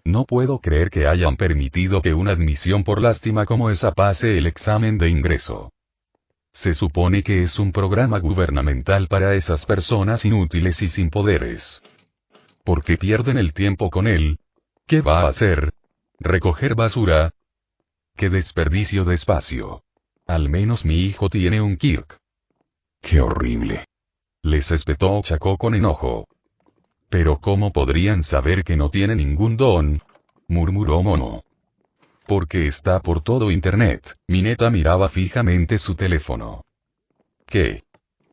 No puedo creer que hayan permitido que una admisión por lástima como esa pase el examen de ingreso. Se supone que es un programa gubernamental para esas personas inútiles y sin poderes. ¿Por qué pierden el tiempo con él? ¿Qué va a hacer? ¿Recoger basura? ¡Qué desperdicio de espacio! Al menos mi hijo tiene un Kirk. ¡Qué horrible! Les espetó Ochako con enojo. ¿Pero cómo podrían saber que no tiene ningún don? Murmuró Momo. Porque está por todo internet. Mineta miraba fijamente su teléfono. ¿Qué?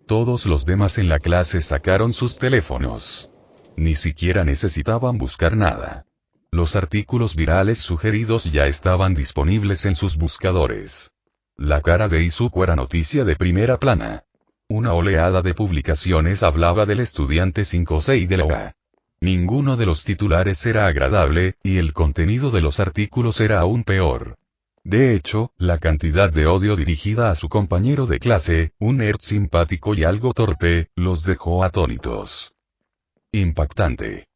Todos los demás en la clase sacaron sus teléfonos. Ni siquiera necesitaban buscar nada. Los artículos virales sugeridos ya estaban disponibles en sus buscadores. La cara de Izuku era noticia de primera plana. Una oleada de publicaciones hablaba del estudiante sin Kosei de la UA. Ninguno de los titulares era agradable, y el contenido de los artículos era aún peor. De hecho, la cantidad de odio dirigida a su compañero de clase, un nerd simpático y algo torpe, los dejó atónitos. Impactante.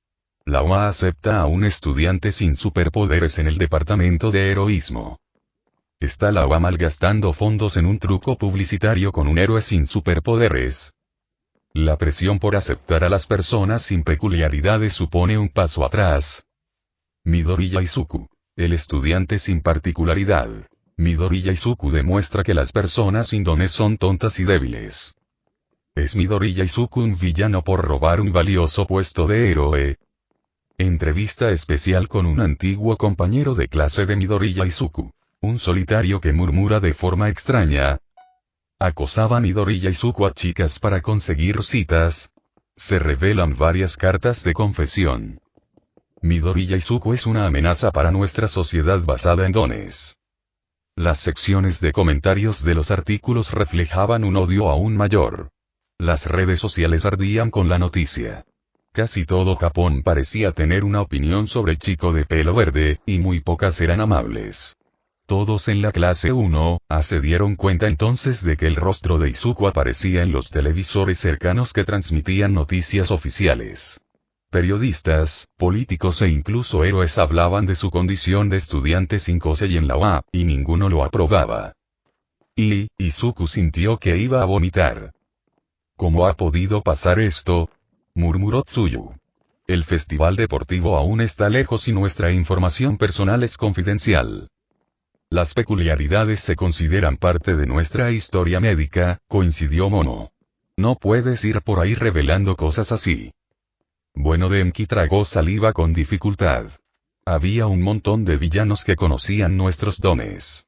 La UA acepta a un estudiante sin superpoderes en el departamento de heroísmo. ¿Está la UA malgastando fondos en un truco publicitario con un héroe sin superpoderes? La presión por aceptar a las personas sin peculiaridades supone un paso atrás. Midoriya Izuku. El estudiante sin particularidad. Midoriya Izuku demuestra que las personas sin dones son tontas y débiles. ¿Es Midoriya Izuku un villano por robar un valioso puesto de héroe? Entrevista especial con un antiguo compañero de clase de Midoriya Izuku. Un solitario que murmura de forma extraña. Acosaba Midoriya Izuku a chicas para conseguir citas. Se revelan varias cartas de confesión. Midoriya Izuku es una amenaza para nuestra sociedad basada en dones. Las secciones de comentarios de los artículos reflejaban un odio aún mayor. Las redes sociales ardían con la noticia. Casi todo Japón parecía tener una opinión sobre el chico de pelo verde, y muy pocas eran amables. Todos en la clase 1, se dieron cuenta entonces de que el rostro de Izuku aparecía en los televisores cercanos que transmitían noticias oficiales. Periodistas, políticos e incluso héroes hablaban de su condición de estudiante sin Kosei en la UA, y ninguno lo aprobaba. Izuku sintió que iba a vomitar. ¿Cómo ha podido pasar esto?, murmuró Tsuyu. El festival deportivo aún está lejos y nuestra información personal es confidencial. Las peculiaridades se consideran parte de nuestra historia médica, coincidió Momo. No puedes ir por ahí revelando cosas así. Bueno, Denki tragó saliva con dificultad. Había un montón de villanos que conocían nuestros dones.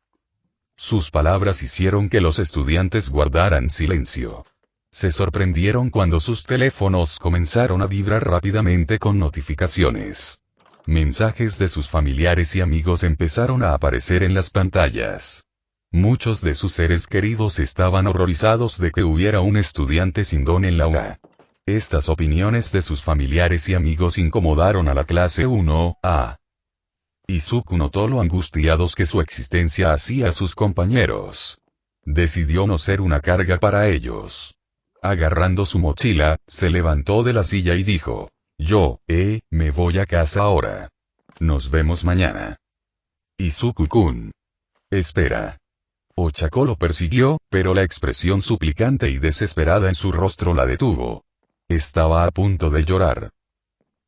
Sus palabras hicieron que los estudiantes guardaran silencio. Se sorprendieron cuando sus teléfonos comenzaron a vibrar rápidamente con notificaciones. Mensajes de sus familiares y amigos empezaron a aparecer en las pantallas. Muchos de sus seres queridos estaban horrorizados de que hubiera un estudiante sin don en la UA. Estas opiniones de sus familiares y amigos incomodaron a la clase 1A. Izuku notó lo angustiados que su existencia hacía a sus compañeros. Decidió no ser una carga para ellos. Agarrando su mochila, se levantó de la silla y dijo: me voy a casa ahora. Nos vemos mañana. Izuku-kun. Espera. Ochako lo persiguió, pero la expresión suplicante y desesperada en su rostro la detuvo. Estaba a punto de llorar.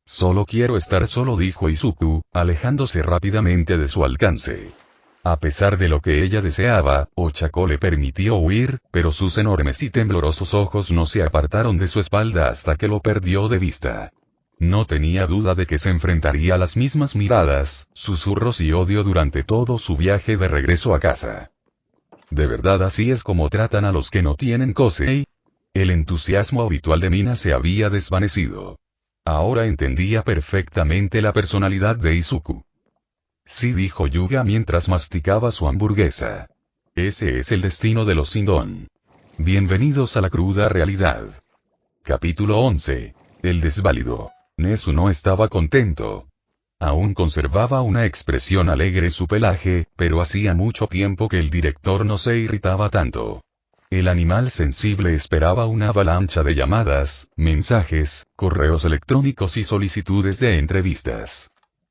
Solo quiero estar solo, dijo Izuku, alejándose rápidamente de su alcance. A pesar de lo que ella deseaba, Ochako le permitió huir, pero sus enormes y temblorosos ojos no se apartaron de su espalda hasta que lo perdió de vista. No tenía duda de que se enfrentaría a las mismas miradas, susurros y odio durante todo su viaje de regreso a casa. ¿De verdad así es como tratan a los que no tienen Kosei? El entusiasmo habitual de Mina se había desvanecido. Ahora entendía perfectamente la personalidad de Izuku. Sí, dijo Yuga mientras masticaba su hamburguesa. Ese es el destino de los Sindon. Bienvenidos a la cruda realidad. Capítulo 11. El desválido. Nezu no estaba contento. Aún conservaba una expresión alegre su pelaje, pero hacía mucho tiempo que el director no se irritaba tanto. El animal sensible esperaba una avalancha de llamadas, mensajes, correos electrónicos y solicitudes de entrevistas.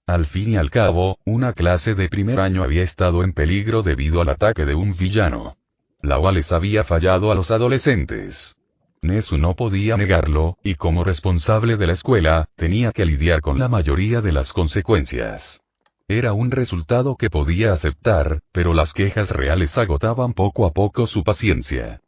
Al fin y al cabo, una clase de primer año había estado en peligro debido al ataque de un villano. La UA les había fallado a los adolescentes. Nezu no podía negarlo, y como responsable de la escuela, tenía que lidiar con la mayoría de las consecuencias. Era un resultado que podía aceptar, pero las quejas reales agotaban poco a poco su paciencia.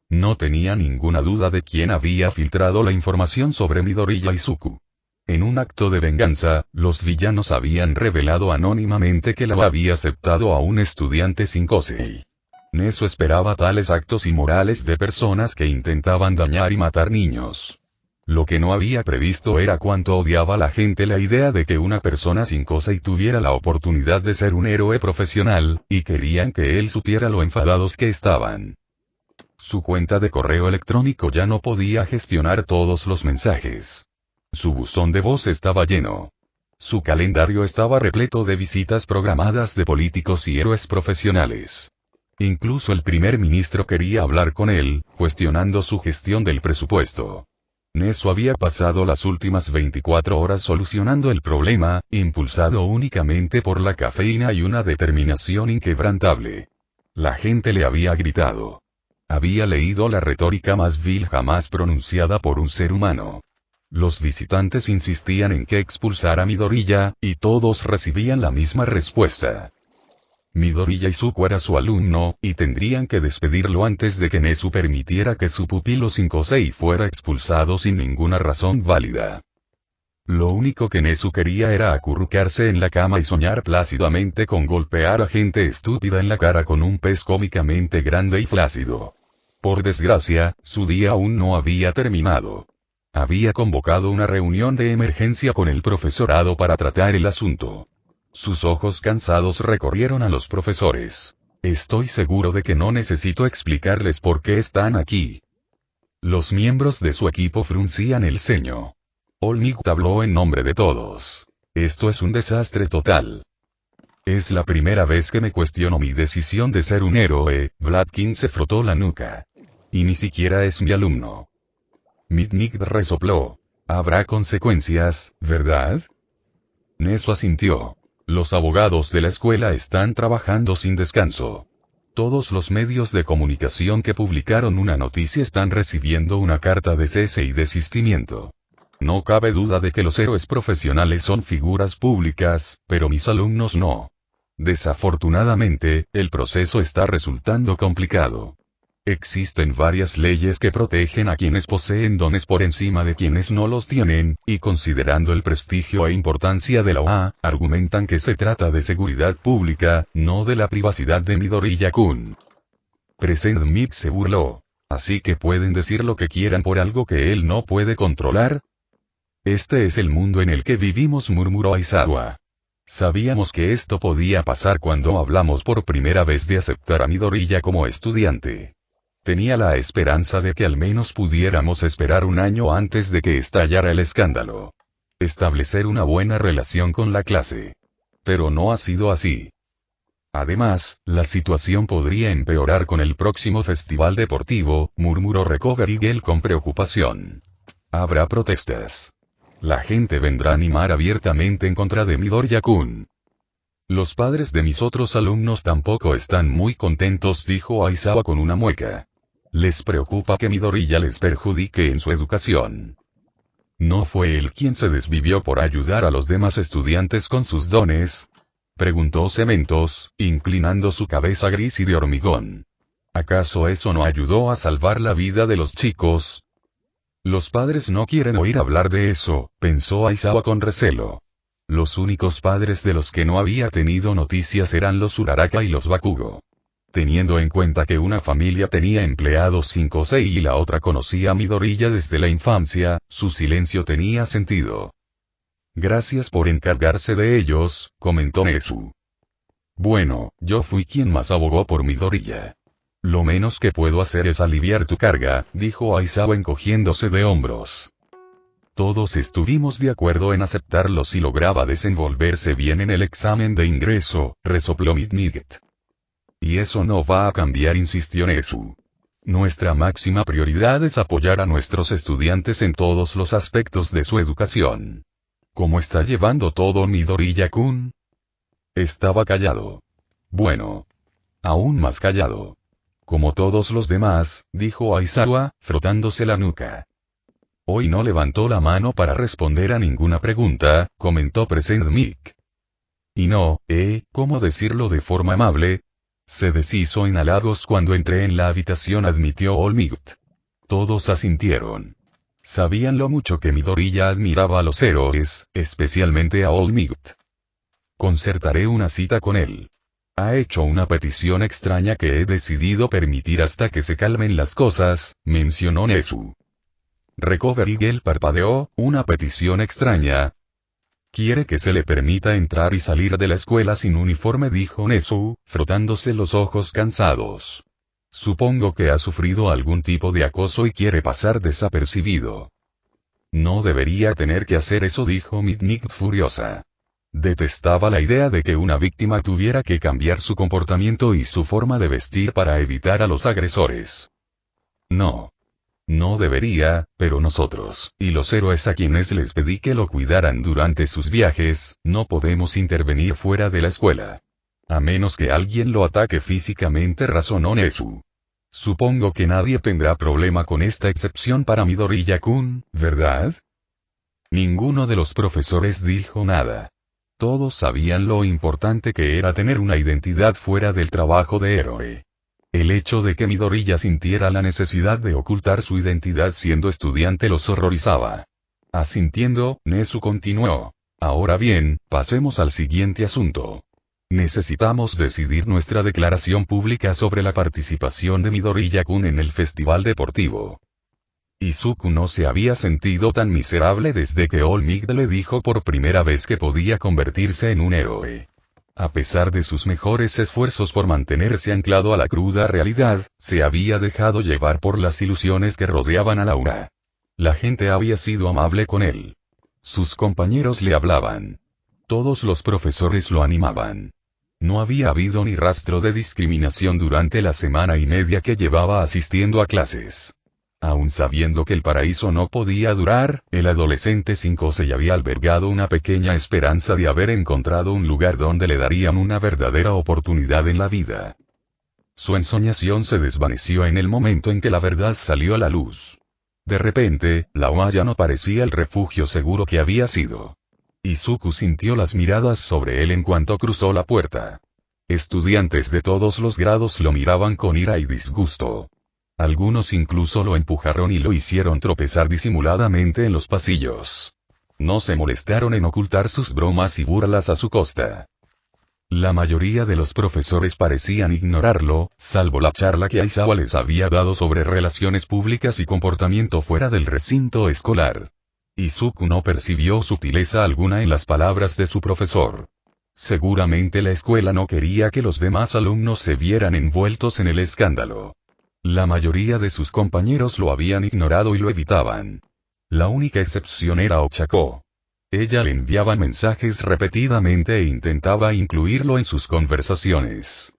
No tenía ninguna duda de quién había filtrado la información sobre Midoriya Izuku. En un acto de venganza, los villanos habían revelado anónimamente que la había aceptado a un estudiante sin Kosei. Nezu esperaba tales actos inmorales de personas que intentaban dañar y matar niños. Lo que no había previsto era cuánto odiaba la gente la idea de que una persona sin Kosei tuviera la oportunidad de ser un héroe profesional, y querían que él supiera lo enfadados que estaban. Su cuenta de correo electrónico ya no podía gestionar todos los mensajes. Su buzón de voz estaba lleno. Su calendario estaba repleto de visitas programadas de políticos y héroes profesionales. Incluso el primer ministro quería hablar con él, cuestionando su gestión del presupuesto. Nezu había pasado las últimas 24 horas solucionando el problema, impulsado únicamente por la cafeína y una determinación inquebrantable. La gente le había gritado. Había leído la retórica más vil jamás pronunciada por un ser humano. Los visitantes insistían en que expulsara a Midoriya, y todos recibían la misma respuesta. Midoriya Izuku era su alumno, y tendrían que despedirlo antes de que Nezu permitiera que su pupilo sin Kosei fuera expulsado sin ninguna razón válida. Lo único que Nezu quería era acurrucarse en la cama y soñar plácidamente con golpear a gente estúpida en la cara con un pez cómicamente grande y flácido. Por desgracia, su día aún no había terminado. Había convocado una reunión de emergencia con el profesorado para tratar el asunto. Sus ojos cansados recorrieron a los profesores. Estoy seguro de que no necesito explicarles por qué están aquí. Los miembros de su equipo fruncían el ceño. Olmigt habló en nombre de todos. Esto es un desastre total. Es la primera vez que me cuestiono mi decisión de ser un héroe. Vladkin se frotó la nuca. Y ni siquiera es mi alumno. Midnight resopló. Habrá consecuencias, ¿verdad? Nezu asintió. Los abogados de la escuela están trabajando sin descanso. Todos los medios de comunicación que publicaron una noticia están recibiendo una carta de cese y desistimiento. No cabe duda de que los héroes profesionales son figuras públicas, pero mis alumnos no. Desafortunadamente, el proceso está resultando complicado. Existen varias leyes que protegen a quienes poseen dones por encima de quienes no los tienen, y considerando el prestigio e importancia de la OA, argumentan que se trata de seguridad pública, no de la privacidad de Midoriya-kun. Present Mic se burló. ¿Así que pueden decir lo que quieran por algo que él no puede controlar? Este es el mundo en el que vivimos, murmuró Aizawa. Sabíamos que esto podía pasar cuando hablamos por primera vez de aceptar a Midoriya como estudiante. Tenía la esperanza de que al menos pudiéramos esperar un año antes de que estallara el escándalo. Establecer una buena relación con la clase. Pero no ha sido así. Además, la situación podría empeorar con el próximo festival deportivo, murmuró Recover Eagle con preocupación. Habrá protestas. La gente vendrá a animar abiertamente en contra de Midoriya-kun. Los padres de mis otros alumnos tampoco están muy contentos, dijo Aizawa con una mueca. Les preocupa que Midoriya les perjudique en su educación. ¿No fue él quien se desvivió por ayudar a los demás estudiantes con sus dones? Preguntó Cementos, inclinando su cabeza gris y de hormigón. ¿Acaso eso no ayudó a salvar la vida de los chicos? Los padres no quieren oír hablar de eso, pensó Aizawa con recelo. Los únicos padres de los que no había tenido noticias eran los Uraraka y los Bakugo. Teniendo en cuenta que una familia tenía empleados 5 o 6 y la otra conocía a Midoriya desde la infancia, su silencio tenía sentido. Gracias por encargarse de ellos, comentó Nezu. Bueno, yo fui quien más abogó por Midoriya. Lo menos que puedo hacer es aliviar tu carga, dijo Aizawa encogiéndose de hombros. Todos estuvimos de acuerdo en aceptarlo si lograba desenvolverse bien en el examen de ingreso, resopló Midnight. Y eso no va a cambiar, insistió Nezu. Nuestra máxima prioridad es apoyar a nuestros estudiantes en todos los aspectos de su educación. ¿Cómo está llevando todo Midoriya-kun? Estaba callado. Bueno. Aún más callado. Como todos los demás, dijo Aizawa, frotándose la nuca. Hoy no levantó la mano para responder a ninguna pregunta, comentó Present Mic. Y no, ¿cómo decirlo de forma amable? Se deshizo en halagos cuando entré en la habitación, admitió All Might. Todos asintieron. Sabían lo mucho que Midoriya admiraba a los héroes, especialmente a All Might. Concertaré una cita con él. Ha hecho una petición extraña que he decidido permitir hasta que se calmen las cosas, mencionó Nezu. Recover Eagle parpadeó, una petición extraña. Quiere que se le permita entrar y salir de la escuela sin uniforme, dijo Nezu, frotándose los ojos cansados. Supongo que ha sufrido algún tipo de acoso y quiere pasar desapercibido. No debería tener que hacer eso, dijo Midnight furiosa. Detestaba la idea de que una víctima tuviera que cambiar su comportamiento y su forma de vestir para evitar a los agresores. No. No debería, pero nosotros, y los héroes a quienes les pedí que lo cuidaran durante sus viajes, no podemos intervenir fuera de la escuela. A menos que alguien lo ataque físicamente, razonó Nezu. Supongo que nadie tendrá problema con esta excepción para Midoriya-kun, ¿verdad? Ninguno de los profesores dijo nada. Todos sabían lo importante que era tener una identidad fuera del trabajo de héroe. El hecho de que Midoriya sintiera la necesidad de ocultar su identidad siendo estudiante los horrorizaba. Asintiendo, Nezu continuó. Ahora bien, pasemos al siguiente asunto. Necesitamos decidir nuestra declaración pública sobre la participación de Midoriya-kun en el festival deportivo. Izuku no se había sentido tan miserable desde que All Might le dijo por primera vez que podía convertirse en un héroe. A pesar de sus mejores esfuerzos por mantenerse anclado a la cruda realidad, se había dejado llevar por las ilusiones que rodeaban a Laura. La gente había sido amable con él. Sus compañeros le hablaban. Todos los profesores lo animaban. No había habido ni rastro de discriminación durante la semana y media que llevaba asistiendo a clases. Aun sabiendo que el paraíso no podía durar, el adolescente 5 se había albergado una pequeña esperanza de haber encontrado un lugar donde le darían una verdadera oportunidad en la vida. Su ensoñación se desvaneció en el momento en que la verdad salió a la luz. De repente, la OA ya no parecía el refugio seguro que había sido. Izuku sintió las miradas sobre él en cuanto cruzó la puerta. Estudiantes de todos los grados lo miraban con ira y disgusto. Algunos incluso lo empujaron y lo hicieron tropezar disimuladamente en los pasillos. No se molestaron en ocultar sus bromas y burlas a su costa. La mayoría de los profesores parecían ignorarlo, salvo la charla que Aizawa les había dado sobre relaciones públicas y comportamiento fuera del recinto escolar. Izuku no percibió sutileza alguna en las palabras de su profesor. Seguramente la escuela no quería que los demás alumnos se vieran envueltos en el escándalo. La mayoría de sus compañeros lo habían ignorado y lo evitaban. La única excepción era Ochako. Ella le enviaba mensajes repetidamente e intentaba incluirlo en sus conversaciones.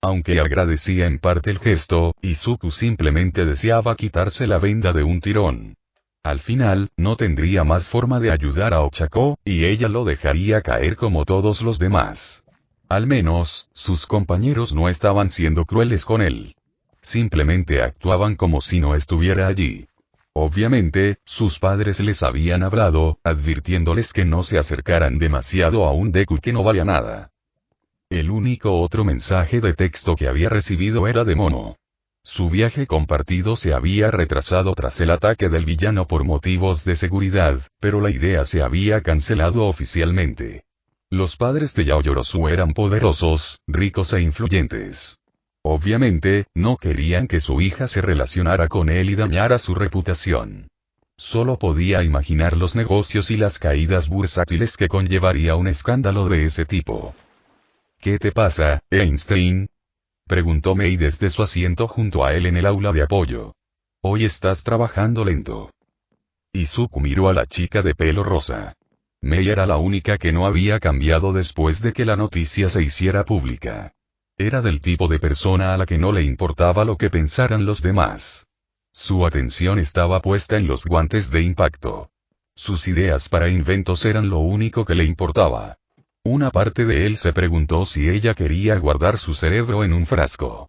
Aunque agradecía en parte el gesto, Izuku simplemente deseaba quitarse la venda de un tirón. Al final, no tendría más forma de ayudar a Ochako, y ella lo dejaría caer como todos los demás. Al menos, sus compañeros no estaban siendo crueles con él. Simplemente actuaban como si no estuviera allí. Obviamente, sus padres les habían hablado, advirtiéndoles que no se acercaran demasiado a un Deku que no valía nada. El único otro mensaje de texto que había recibido era de Momo. Su viaje compartido se había retrasado tras el ataque del villano por motivos de seguridad, pero la idea se había cancelado oficialmente. Los padres de Yaoyorozu eran poderosos, ricos e influyentes. Obviamente, no querían que su hija se relacionara con él y dañara su reputación. Solo podía imaginar los negocios y las caídas bursátiles que conllevaría un escándalo de ese tipo. ¿Qué te pasa, Einstein? Preguntó Mei desde su asiento junto a él en el aula de apoyo. Hoy estás trabajando lento. Izuku miró a la chica de pelo rosa. Mei era la única que no había cambiado después de que la noticia se hiciera pública. Era del tipo de persona a la que no le importaba lo que pensaran los demás. Su atención estaba puesta en los guantes de impacto. Sus ideas para inventos eran lo único que le importaba. Una parte de él se preguntó si ella quería guardar su cerebro en un frasco.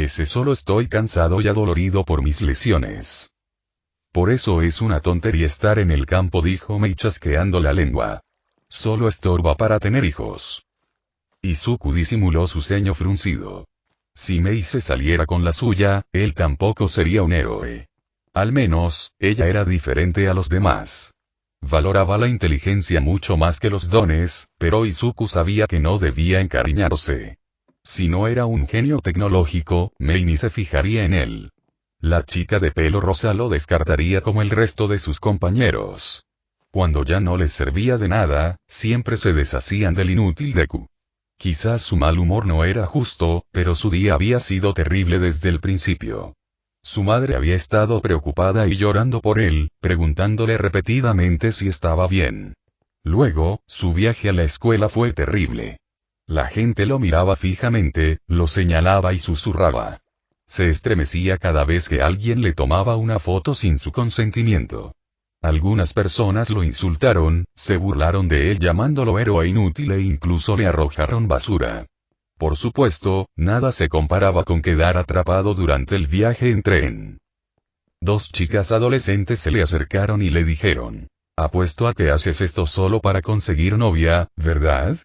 Solo estoy cansado y adolorido por mis lesiones. Por eso es una tontería estar en el campo, dijo Mei chasqueando la lengua. Solo estorba para tener hijos. Izuku disimuló su ceño fruncido. Si Mei se saliera con la suya, él tampoco sería un héroe. Al menos, ella era diferente a los demás. Valoraba la inteligencia mucho más que los dones, pero Izuku sabía que no debía encariñarse. Si no era un genio tecnológico, Mei ni se fijaría en él. La chica de pelo rosa lo descartaría como el resto de sus compañeros. Cuando ya no les servía de nada, siempre se deshacían del inútil Deku. Quizás su mal humor no era justo, pero su día había sido terrible desde el principio. Su madre había estado preocupada y llorando por él, preguntándole repetidamente si estaba bien. Luego, su viaje a la escuela fue terrible. La gente lo miraba fijamente, lo señalaba y susurraba. Se estremecía cada vez que alguien le tomaba una foto sin su consentimiento. Algunas personas lo insultaron, se burlaron de él llamándolo héroe inútil e incluso le arrojaron basura. Por supuesto, nada se comparaba con quedar atrapado durante el viaje en tren. Dos chicas adolescentes se le acercaron y le dijeron: apuesto a que haces esto solo para conseguir novia, ¿verdad?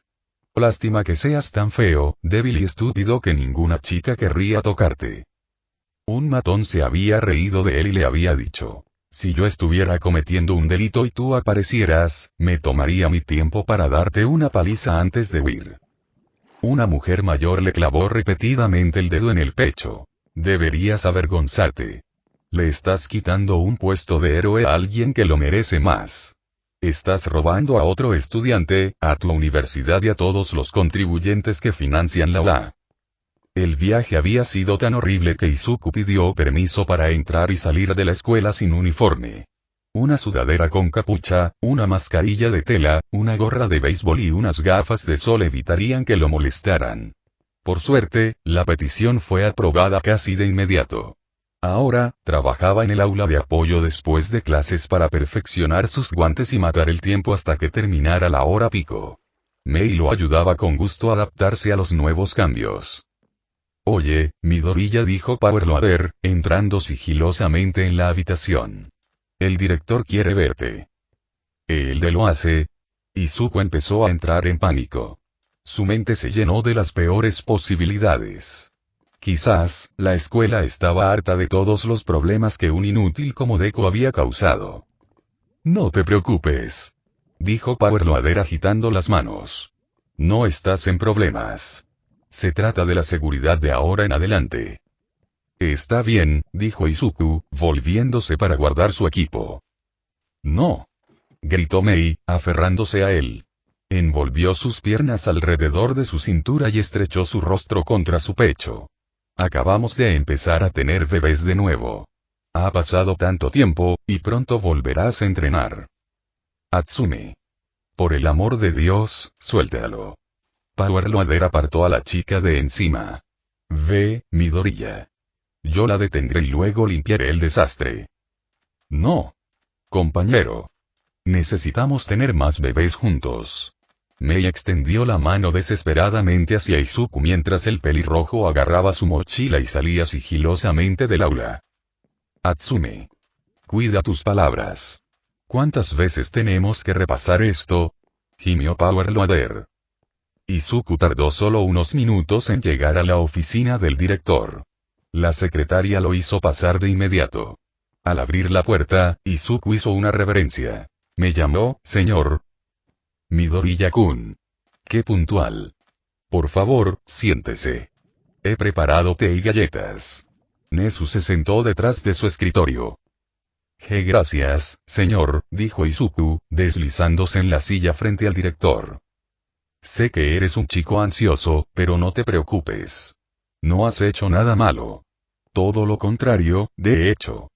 Lástima que seas tan feo, débil y estúpido que ninguna chica querría tocarte. Un matón se había reído de él y le había dicho: si yo estuviera cometiendo un delito y tú aparecieras, me tomaría mi tiempo para darte una paliza antes de huir. Una mujer mayor le clavó repetidamente el dedo en el pecho. Deberías avergonzarte. Le estás quitando un puesto de héroe a alguien que lo merece más. Estás robando a otro estudiante, a tu universidad y a todos los contribuyentes que financian la UA. El viaje había sido tan horrible que Izuku pidió permiso para entrar y salir de la escuela sin uniforme. Una sudadera con capucha, una mascarilla de tela, una gorra de béisbol y unas gafas de sol evitarían que lo molestaran. Por suerte, la petición fue aprobada casi de inmediato. Ahora, trabajaba en el aula de apoyo después de clases para perfeccionar sus guantes y matar el tiempo hasta que terminara la hora pico. Mei lo ayudaba con gusto a adaptarse a los nuevos cambios. Oye, Midoriya, dijo Power Loader, entrando sigilosamente en la habitación. El director quiere verte. ¿El de lo hace? Izuku empezó a entrar en pánico. Su mente se llenó de las peores posibilidades. Quizás, la escuela estaba harta de todos los problemas que un inútil como Deku había causado. No te preocupes, dijo Power Loader agitando las manos. No estás en problemas. Se trata de la seguridad de ahora en adelante. Está bien, dijo Izuku, volviéndose para guardar su equipo. No, gritó Mei, aferrándose a él. Envolvió sus piernas alrededor de su cintura y estrechó su rostro contra su pecho. Acabamos de empezar a tener bebés de nuevo. Ha pasado tanto tiempo, y pronto volverás a entrenar. Atsume. Por el amor de Dios, suéltalo. Power Loader apartó a la chica de encima. Ve, Midoriya. Yo la detendré y luego limpiaré el desastre. No. Compañero. Necesitamos tener más bebés juntos. Mei extendió la mano desesperadamente hacia Izuku mientras el pelirrojo agarraba su mochila y salía sigilosamente del aula. Atsume. Cuida tus palabras. ¿Cuántas veces tenemos que repasar esto? Gimió Power Loader. Izuku tardó solo unos minutos en llegar a la oficina del director. La secretaria lo hizo pasar de inmediato. Al abrir la puerta, Izuku hizo una reverencia. ¿Me llamó, señor? Midoriya-kun. ¡Qué puntual! Por favor, siéntese. He preparado té y galletas. Nezu se sentó detrás de su escritorio. Gracias, señor, dijo Izuku, deslizándose en la silla frente al director. Sé que eres un chico ansioso, pero no te preocupes. No has hecho nada malo. Todo lo contrario, de hecho.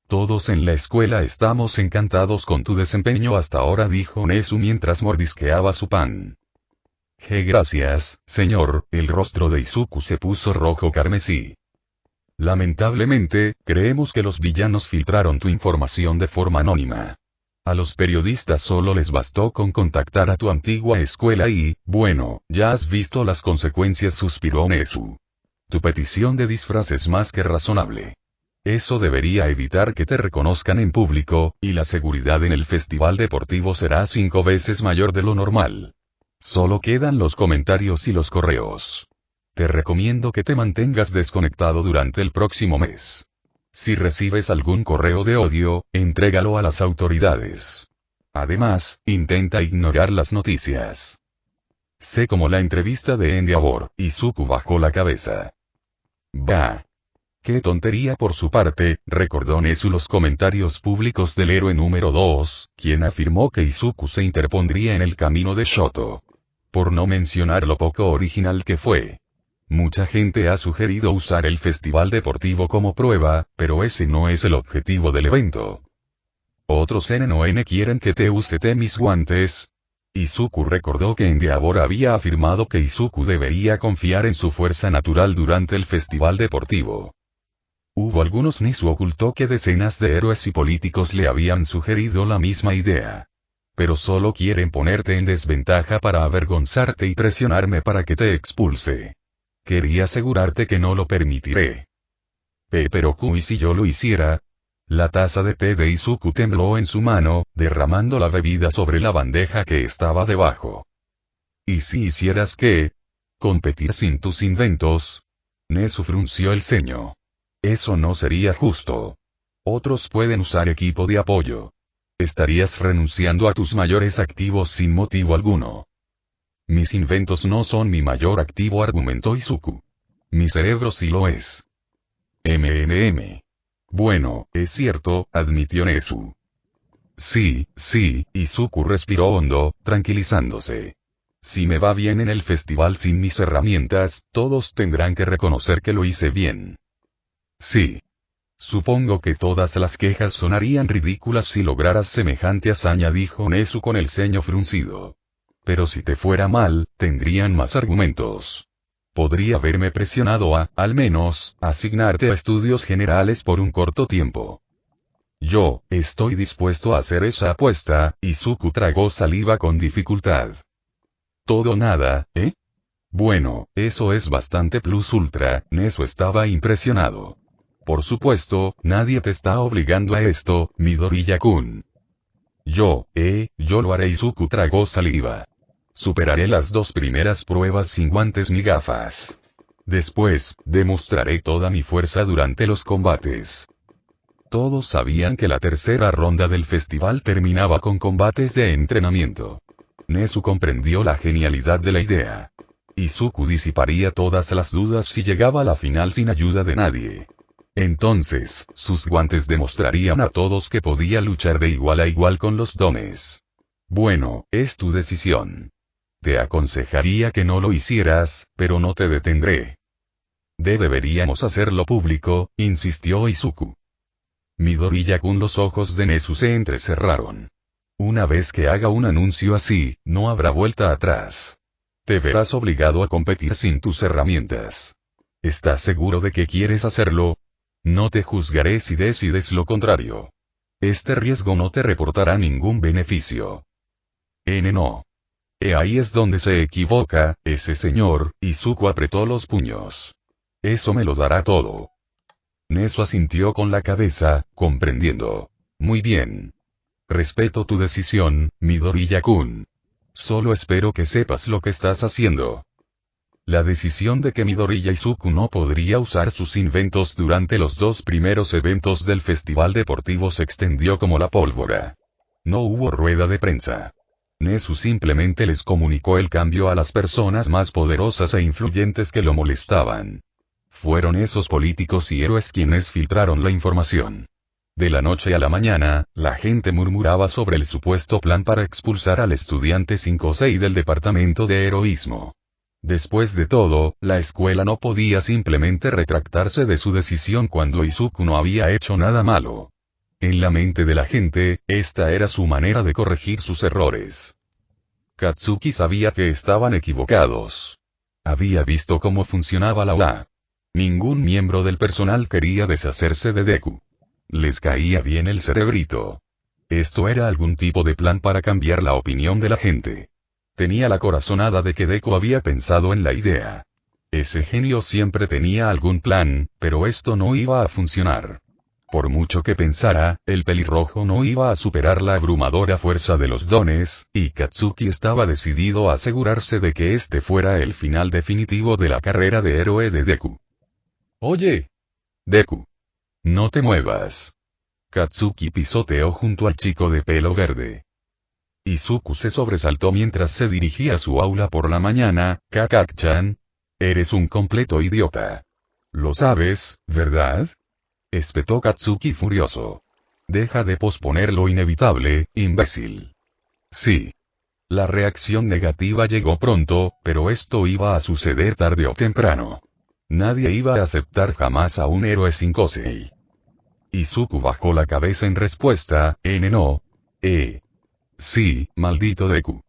Todos en la escuela estamos encantados con tu desempeño hasta ahora, dijo Nezu mientras mordisqueaba su pan. Gracias, señor, el rostro de Izuku se puso rojo carmesí. Lamentablemente, creemos que los villanos filtraron tu información de forma anónima. A los periodistas solo les bastó con contactar a tu antigua escuela y, bueno, ya has visto las consecuencias, suspiró Nezu. Tu petición de disfraz es más que razonable. Eso debería evitar que te reconozcan en público, y la seguridad en el festival deportivo será 5 veces mayor de lo normal. Solo quedan los comentarios y los correos. Te recomiendo que te mantengas desconectado durante el próximo mes. Si recibes algún correo de odio, entrégalo a las autoridades. Además, intenta ignorar las noticias. Sé como la entrevista de Endeavor, Izuku bajó la cabeza. Bah. Qué tontería por su parte, recordó Nezu los comentarios públicos del héroe número 2, quien afirmó que Izuku se interpondría en el camino de Shoto. Por no mencionar lo poco original que fue. Mucha gente ha sugerido usar el festival deportivo como prueba, pero ese no es el objetivo del evento. Otros NN quieren que te use mis guantes. Izuku recordó que Endeavor había afirmado que Izuku debería confiar en su fuerza natural durante el festival deportivo. Hubo algunos Nezu ocultó que decenas de héroes y políticos le habían sugerido la misma idea. Pero solo quieren ponerte en desventaja para avergonzarte y presionarme para que te expulse. Quería asegurarte que no lo permitiré. Pero ¿y si yo lo hiciera? La taza de té de Izuku tembló en su mano, derramando la bebida sobre la bandeja que estaba debajo. ¿Y si hicieras qué? ¿Competir sin tus inventos? Nezu frunció el ceño. Eso no sería justo. Otros pueden usar equipo de apoyo. Estarías renunciando a tus mayores activos sin motivo alguno. Mis inventos no son mi mayor activo, argumentó Izuku. Mi cerebro sí lo es. Bueno, es cierto, admitió Nezu. Sí, Izuku respiró hondo, tranquilizándose. Si me va bien en el festival sin mis herramientas, todos tendrán que reconocer que lo hice bien. Sí. Supongo que todas las quejas sonarían ridículas si lograras semejante hazaña, dijo Nezu con el ceño fruncido. Pero si te fuera mal, tendrían más argumentos. Podría haberme presionado al menos, asignarte a estudios generales por un corto tiempo. Yo, estoy dispuesto a hacer esa apuesta, Izuku tragó saliva con dificultad. ¿Todo o nada, eh? Bueno, eso es bastante plus ultra, Neso estaba impresionado. Por supuesto, nadie te está obligando a esto, Midoriya-kun. Yo lo haré. Izuku tragó saliva. Superaré las 2 primeras pruebas sin guantes ni gafas. Después, demostraré toda mi fuerza durante los combates. Todos sabían que la tercera ronda del festival terminaba con combates de entrenamiento. Nezu comprendió la genialidad de la idea. Izuku disiparía todas las dudas si llegaba a la final sin ayuda de nadie. Entonces, sus guantes demostrarían a todos que podía luchar de igual a igual con los dones. Bueno, es tu decisión. Te aconsejaría que no lo hicieras, pero no te detendré. Deberíamos hacerlo público, insistió Izuku. Midoriya-kun, los ojos de Nezu se entrecerraron. Una vez que haga un anuncio así, no habrá vuelta atrás. Te verás obligado a competir sin tus herramientas. ¿Estás seguro de que quieres hacerlo? No te juzgaré si decides lo contrario. Este riesgo no te reportará ningún beneficio. No. Ahí es donde se equivoca, ese señor. Izuku apretó los puños. Eso me lo dará todo. Nezu asintió con la cabeza, comprendiendo. Muy bien. Respeto tu decisión, Midoriya-kun. Solo espero que sepas lo que estás haciendo. La decisión de que Midoriya Izuku no podría usar sus inventos durante los 2 primeros eventos del festival deportivo se extendió como la pólvora. No hubo rueda de prensa. Nezu simplemente les comunicó el cambio a las personas más poderosas e influyentes que lo molestaban. Fueron esos políticos y héroes quienes filtraron la información. De la noche a la mañana, la gente murmuraba sobre el supuesto plan para expulsar al estudiante 5-6 del departamento de heroísmo. Después de todo, la escuela no podía simplemente retractarse de su decisión cuando Izuku no había hecho nada malo. En la mente de la gente, esta era su manera de corregir sus errores. Katsuki sabía que estaban equivocados. Había visto cómo funcionaba la UA. Ningún miembro del personal quería deshacerse de Deku. Les caía bien el cerebrito. Esto era algún tipo de plan para cambiar la opinión de la gente. Tenía la corazonada de que Deku había pensado en la idea. Ese genio siempre tenía algún plan, pero esto no iba a funcionar. Por mucho que pensara, el pelirrojo no iba a superar la abrumadora fuerza de los dones, y Katsuki estaba decidido a asegurarse de que este fuera el final definitivo de la carrera de héroe de Deku. Oye, Deku. No te muevas. Katsuki pisoteó junto al chico de pelo verde. Izuku se sobresaltó mientras se dirigía a su aula por la mañana. Kakak-chan. Eres un completo idiota. Lo sabes, ¿verdad? Espetó Katsuki furioso. Deja de posponer lo inevitable, imbécil. Sí. La reacción negativa llegó pronto, pero esto iba a suceder tarde o temprano. Nadie iba a aceptar jamás a un héroe sin Kosei. Izuku bajó la cabeza en respuesta. No. Sí, maldito Deku.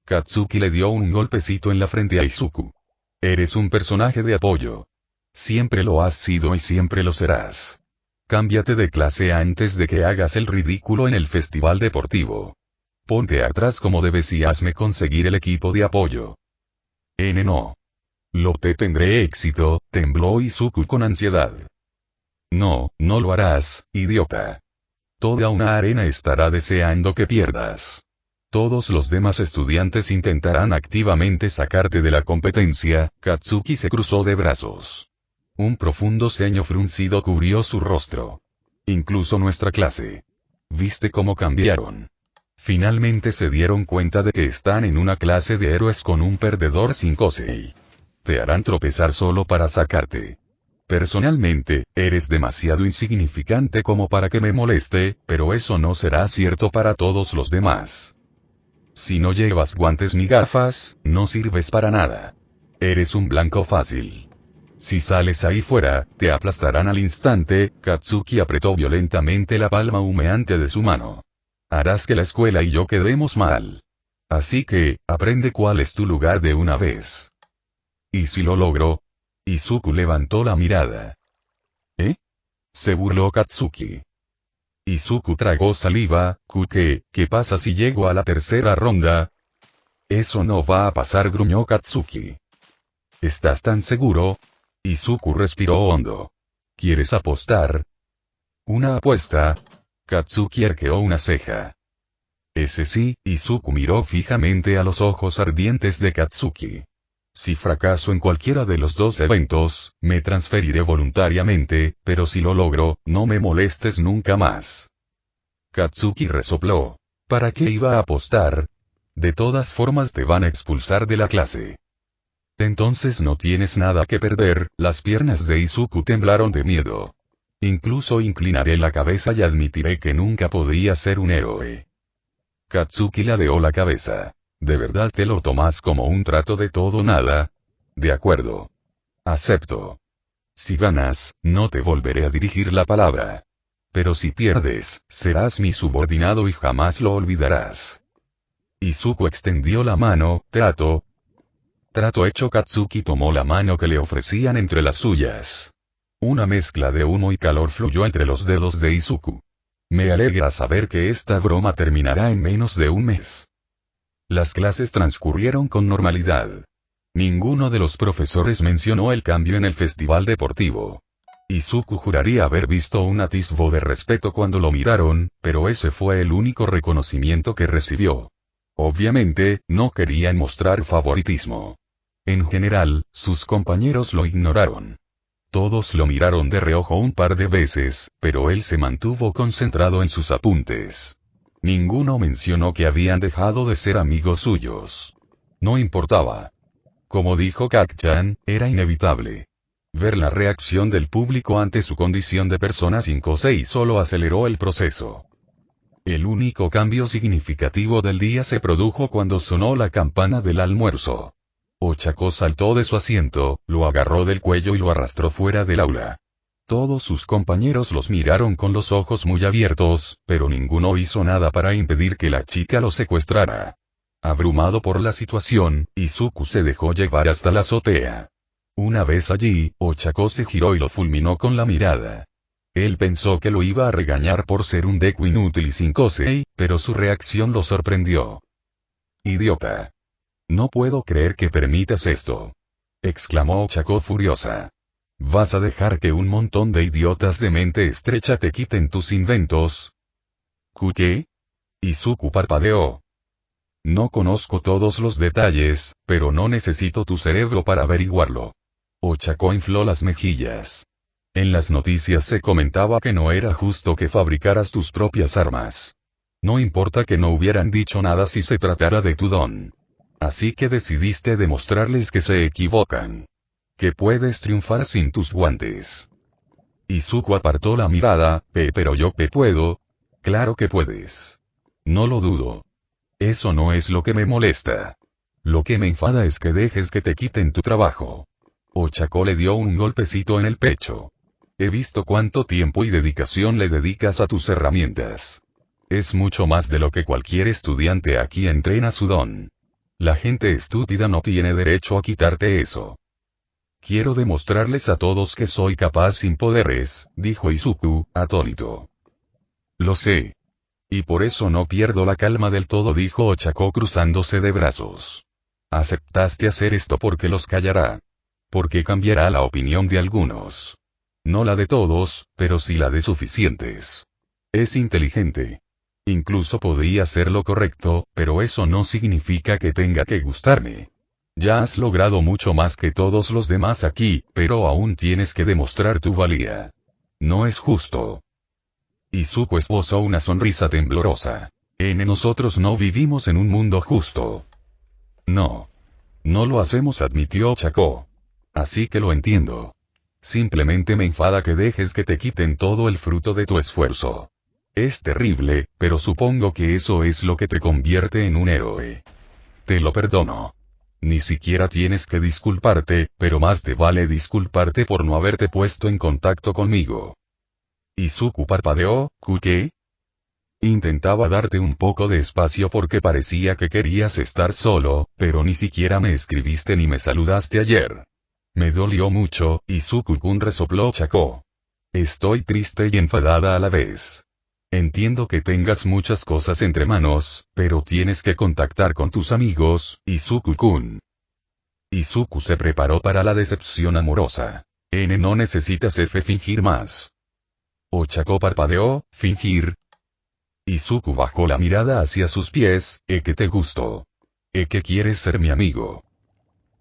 Katsuki le dio un golpecito en la frente a Izuku. Eres un personaje de apoyo. Siempre lo has sido y siempre lo serás. Cámbiate de clase antes de que hagas el ridículo en el festival deportivo. Ponte atrás como debes y hazme conseguir el equipo de apoyo. No. Lo tendré éxito, tembló Izuku con ansiedad. No, no lo harás, idiota. Toda una arena estará deseando que pierdas. Todos los demás estudiantes intentarán activamente sacarte de la competencia. Katsuki se cruzó de brazos. Un profundo ceño fruncido cubrió su rostro. Incluso nuestra clase. ¿Viste cómo cambiaron? Finalmente se dieron cuenta de que están en una clase de héroes con un perdedor sin Kosei. Te harán tropezar solo para sacarte. Personalmente, eres demasiado insignificante como para que me moleste, pero eso no será cierto para todos los demás. Si no llevas guantes ni gafas, no sirves para nada. Eres un blanco fácil. Si sales ahí fuera, te aplastarán al instante. Katsuki apretó violentamente la palma humeante de su mano. Harás que la escuela y yo quedemos mal. Así que, aprende cuál es tu lugar de una vez. ¿Y si lo logro? Izuku levantó la mirada. Se burló Katsuki. Izuku tragó saliva. ¿Qué pasa si llego a la tercera ronda? Eso no va a pasar, gruñó Katsuki. ¿Estás tan seguro? Izuku respiró hondo. ¿Quieres apostar? ¿Una apuesta? Katsuki arqueó una ceja. Ese sí, Izuku miró fijamente a los ojos ardientes de Katsuki. Si fracaso en cualquiera de los dos eventos, me transferiré voluntariamente, pero si lo logro, no me molestes nunca más. Katsuki resopló. ¿Para qué iba a apostar? De todas formas te van a expulsar de la clase. Entonces no tienes nada que perder. Las piernas de Izuku temblaron de miedo. Incluso inclinaré la cabeza y admitiré que nunca podría ser un héroe. Katsuki ladeó la cabeza. ¿De verdad te lo tomas como un trato de todo o nada? De acuerdo. Acepto. Si ganas, no te volveré a dirigir la palabra. Pero si pierdes, serás mi subordinado y jamás lo olvidarás. Izuku extendió la mano. Trato. Trato hecho. Katsuki tomó la mano que le ofrecían entre las suyas. Una mezcla de humo y calor fluyó entre los dedos de Izuku. Me alegra saber que esta broma terminará en menos de un mes. Las clases transcurrieron con normalidad. Ninguno de los profesores mencionó el cambio en el festival deportivo. Izuku juraría haber visto un atisbo de respeto cuando lo miraron, pero ese fue el único reconocimiento que recibió. Obviamente, no querían mostrar favoritismo. En general, sus compañeros lo ignoraron. Todos lo miraron de reojo un par de veces, pero él se mantuvo concentrado en sus apuntes. Ninguno mencionó que habían dejado de ser amigos suyos. No importaba. Como dijo Kak-chan, era inevitable. Ver la reacción del público ante su condición de persona 5-6 solo aceleró el proceso. El único cambio significativo del día se produjo cuando sonó la campana del almuerzo. Ochako saltó de su asiento, lo agarró del cuello y lo arrastró fuera del aula. Todos sus compañeros los miraron con los ojos muy abiertos, pero ninguno hizo nada para impedir que la chica lo secuestrara. Abrumado por la situación, Izuku se dejó llevar hasta la azotea. Una vez allí, Ochako se giró y lo fulminó con la mirada. Él pensó que lo iba a regañar por ser un deku inútil y 5-6, pero su reacción lo sorprendió. «Idiota. No puedo creer que permitas esto», exclamó Ochako furiosa. ¿Vas a dejar que un montón de idiotas de mente estrecha te quiten tus inventos? ¿Qué? Izuku parpadeó. No conozco todos los detalles, pero no necesito tu cerebro para averiguarlo. Ochako infló las mejillas. En las noticias se comentaba que no era justo que fabricaras tus propias armas. No importa que no hubieran dicho nada si se tratara de tu don. Así que decidiste demostrarles que se equivocan. Que puedes triunfar sin tus guantes. Izuku apartó la mirada. Pero yo puedo. Claro que puedes. No lo dudo. Eso no es lo que me molesta. Lo que me enfada es que dejes que te quiten tu trabajo. Ochako le dio un golpecito en el pecho. He visto cuánto tiempo y dedicación le dedicas a tus herramientas. Es mucho más de lo que cualquier estudiante aquí entrena su don. La gente estúpida no tiene derecho a quitarte eso. Quiero demostrarles a todos que soy capaz sin poderes, dijo Izuku, atónito. Lo sé. Y por eso no pierdo la calma del todo, dijo Ochako cruzándose de brazos. Aceptaste hacer esto porque los callará. Porque cambiará la opinión de algunos. No la de todos, pero sí la de suficientes. Es inteligente. Incluso podría ser lo correcto, pero eso no significa que tenga que gustarme. Ya has logrado mucho más que todos los demás aquí, pero aún tienes que demostrar tu valía. No es justo. Izuku esbozó una sonrisa temblorosa. Nosotros no vivimos en un mundo justo. No. No lo hacemos, admitió Ochako. Así que lo entiendo. Simplemente me enfada que dejes que te quiten todo el fruto de tu esfuerzo. Es terrible, pero supongo que eso es lo que te convierte en un héroe. Te lo perdono. Ni siquiera tienes que disculparte, pero más te vale disculparte por no haberte puesto en contacto conmigo. Izuku parpadeó. ¿Qué? Intentaba darte un poco de espacio porque parecía que querías estar solo, pero ni siquiera me escribiste ni me saludaste ayer. Me dolió mucho, Izuku-kun, resopló Ochako. Estoy triste y enfadada a la vez. Entiendo que tengas muchas cosas entre manos, pero tienes que contactar con tus amigos, Izuku-kun. Izuku se preparó para la decepción amorosa. No necesitas fingir más. Ochako parpadeó, fingir. Izuku bajó la mirada hacia sus pies, que te gusto. Que quieres ser mi amigo.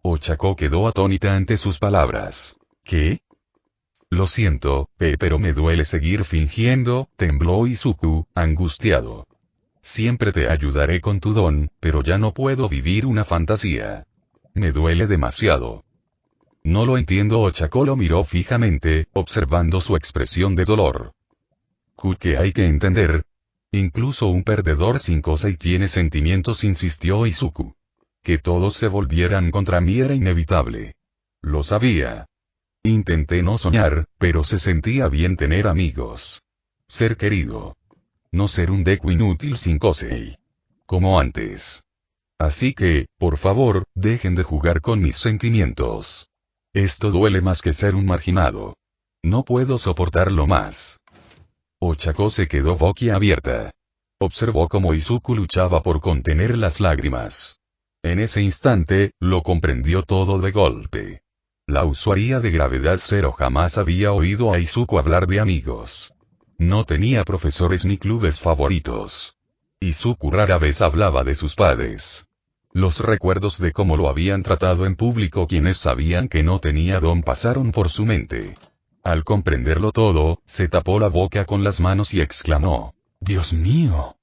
Ochako quedó atónita ante sus palabras. ¿Qué? Lo siento, pero me duele seguir fingiendo, tembló Izuku, angustiado. Siempre te ayudaré con tu don, pero ya no puedo vivir una fantasía. Me duele demasiado. No lo entiendo. Ochako lo miró fijamente, observando su expresión de dolor. ¿Qué hay que entender? Incluso un perdedor sin cosa y tiene sentimientos, insistió Izuku. Que todos se volvieran contra mí era inevitable. Lo sabía. Intenté no soñar, pero se sentía bien tener amigos. Ser querido. No ser un deku inútil sin Kosei. Como antes. Así que, por favor, dejen de jugar con mis sentimientos. Esto duele más que ser un marginado. No puedo soportarlo más. Ochako se quedó boquiabierta. Observó cómo Izuku luchaba por contener las lágrimas. En ese instante, lo comprendió todo de golpe. La usuaria de gravedad cero jamás había oído a Izuku hablar de amigos. No tenía profesores ni clubes favoritos. Izuku rara vez hablaba de sus padres. Los recuerdos de cómo lo habían tratado en público quienes sabían que no tenía don pasaron por su mente. Al comprenderlo todo, se tapó la boca con las manos y exclamó, ¡Dios mío!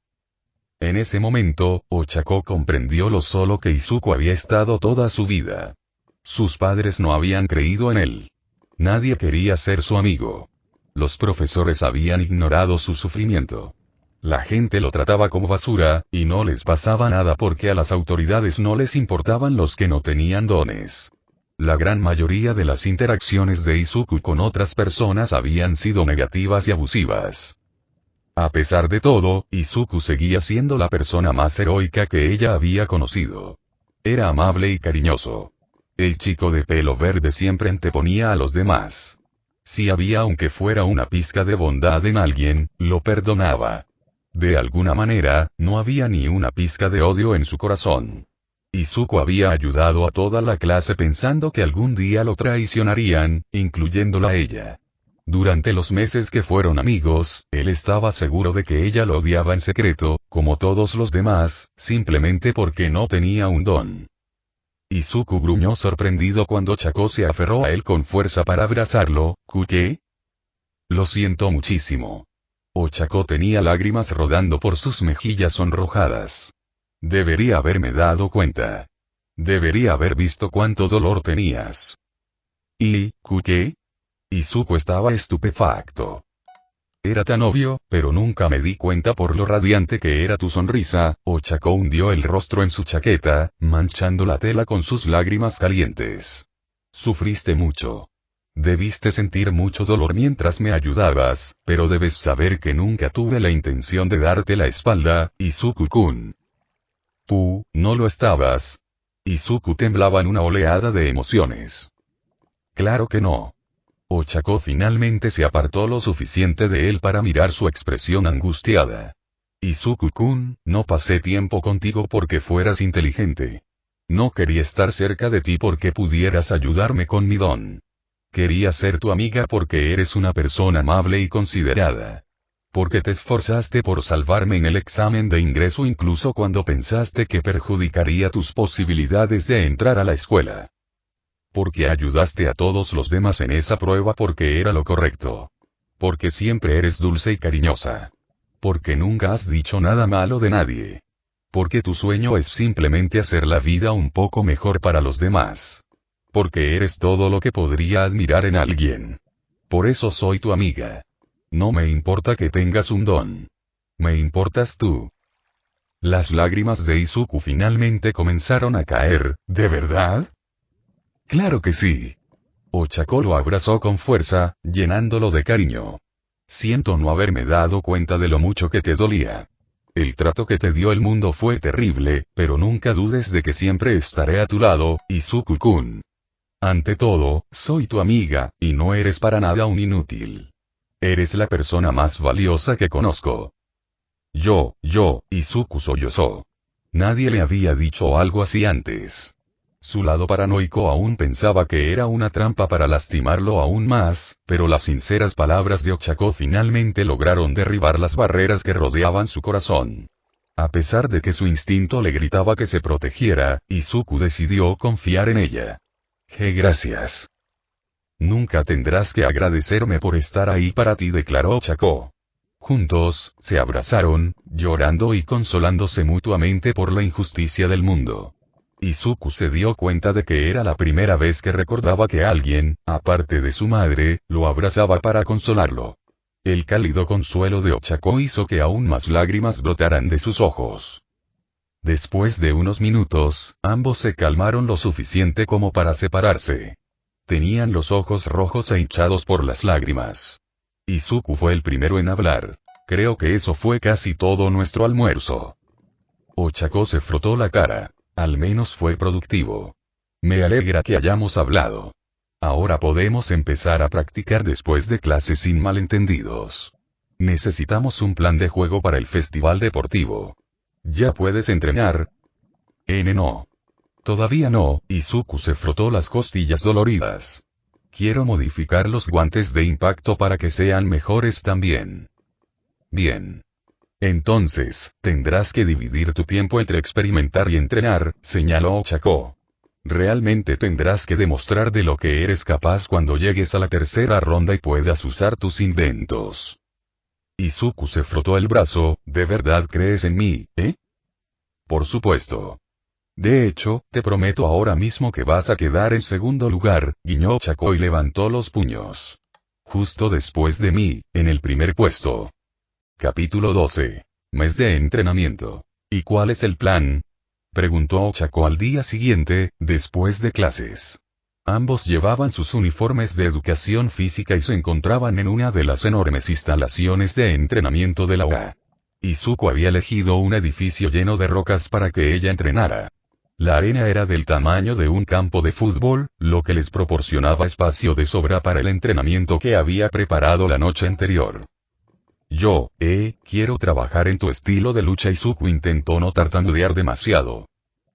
En ese momento, Ochako comprendió lo solo que Izuku había estado toda su vida. Sus padres no habían creído en él. Nadie quería ser su amigo. Los profesores habían ignorado su sufrimiento. La gente lo trataba como basura, y no les pasaba nada porque a las autoridades no les importaban los que no tenían dones. La gran mayoría de las interacciones de Izuku con otras personas habían sido negativas y abusivas. A pesar de todo, Izuku seguía siendo la persona más heroica que ella había conocido. Era amable y cariñoso. El chico de pelo verde siempre anteponía a los demás. Si había aunque fuera una pizca de bondad en alguien, lo perdonaba. De alguna manera, no había ni una pizca de odio en su corazón. Izuku había ayudado a toda la clase pensando que algún día lo traicionarían, incluyéndola a ella. Durante los meses que fueron amigos, él estaba seguro de que ella lo odiaba en secreto, como todos los demás, simplemente porque no tenía un don. Izuku gruñó sorprendido cuando Ochako se aferró a él con fuerza para abrazarlo. ¿Qué? Lo siento muchísimo. Ochako tenía lágrimas rodando por sus mejillas sonrojadas. Debería haberme dado cuenta. Debería haber visto cuánto dolor tenías. ¿Y, qué? Izuku estaba estupefacto. Era tan obvio, pero nunca me di cuenta por lo radiante que era tu sonrisa. Ochako hundió el rostro en su chaqueta, manchando la tela con sus lágrimas calientes. Sufriste mucho. Debiste sentir mucho dolor mientras me ayudabas, pero debes saber que nunca tuve la intención de darte la espalda, Izuku-kun. Tú, no lo estabas. Izuku temblaba en una oleada de emociones. Claro que no. Ochako finalmente se apartó lo suficiente de él para mirar su expresión angustiada. Izuku-kun, no pasé tiempo contigo porque fueras inteligente. No quería estar cerca de ti porque pudieras ayudarme con mi don. Quería ser tu amiga porque eres una persona amable y considerada. Porque te esforzaste por salvarme en el examen de ingreso incluso cuando pensaste que perjudicaría tus posibilidades de entrar a la escuela. Porque ayudaste a todos los demás en esa prueba porque era lo correcto. Porque siempre eres dulce y cariñosa. Porque nunca has dicho nada malo de nadie. Porque tu sueño es simplemente hacer la vida un poco mejor para los demás. Porque eres todo lo que podría admirar en alguien. Por eso soy tu amiga. No me importa que tengas un don. Me importas tú. Las lágrimas de Izuku finalmente comenzaron a caer. ¿De verdad? Claro que sí. Ochako lo abrazó con fuerza, llenándolo de cariño. Siento no haberme dado cuenta de lo mucho que te dolía. El trato que te dio el mundo fue terrible, pero nunca dudes de que siempre estaré a tu lado, Izuku-kun. Ante todo, soy tu amiga, y no eres para nada un inútil. Eres la persona más valiosa que conozco. Izuku sollozó. Nadie le había dicho algo así antes. Su lado paranoico aún pensaba que era una trampa para lastimarlo aún más, pero las sinceras palabras de Ochako finalmente lograron derribar las barreras que rodeaban su corazón. A pesar de que su instinto le gritaba que se protegiera, Izuku decidió confiar en ella. Gracias. Nunca tendrás que agradecerme por estar ahí para ti, declaró Ochako. Juntos, se abrazaron, llorando y consolándose mutuamente por la injusticia del mundo. Izuku se dio cuenta de que era la primera vez que recordaba que alguien, aparte de su madre, lo abrazaba para consolarlo. El cálido consuelo de Ochako hizo que aún más lágrimas brotaran de sus ojos. Después de unos minutos, ambos se calmaron lo suficiente como para separarse. Tenían los ojos rojos e hinchados por las lágrimas. Izuku fue el primero en hablar. Creo que eso fue casi todo nuestro almuerzo. Ochako se frotó la cara. Al menos fue productivo. Me alegra que hayamos hablado. Ahora podemos empezar a practicar después de clase sin malentendidos. Necesitamos un plan de juego para el festival deportivo. ¿Ya puedes entrenar? No. Todavía no. Izuku se frotó las costillas doloridas. Quiero modificar los guantes de impacto para que sean mejores también. Bien. Entonces, tendrás que dividir tu tiempo entre experimentar y entrenar, señaló Ochako. Realmente tendrás que demostrar de lo que eres capaz cuando llegues a la tercera ronda y puedas usar tus inventos. Izuku se frotó el brazo. ¿De verdad crees en mí, Por supuesto. De hecho, te prometo ahora mismo que vas a quedar en segundo lugar, guiñó Ochako y levantó los puños. Justo después de mí, en el primer puesto. Capítulo 12. Mes de entrenamiento. ¿Y cuál es el plan? Preguntó Ochako al día siguiente, después de clases. Ambos llevaban sus uniformes de educación física y se encontraban en una de las enormes instalaciones de entrenamiento de la UA. Izuku había elegido un edificio lleno de rocas para que ella entrenara. La arena era del tamaño de un campo de fútbol, lo que les proporcionaba espacio de sobra para el entrenamiento que había preparado la noche anterior. Yo, quiero trabajar en tu estilo de lucha. Izuku intentó no tartamudear demasiado.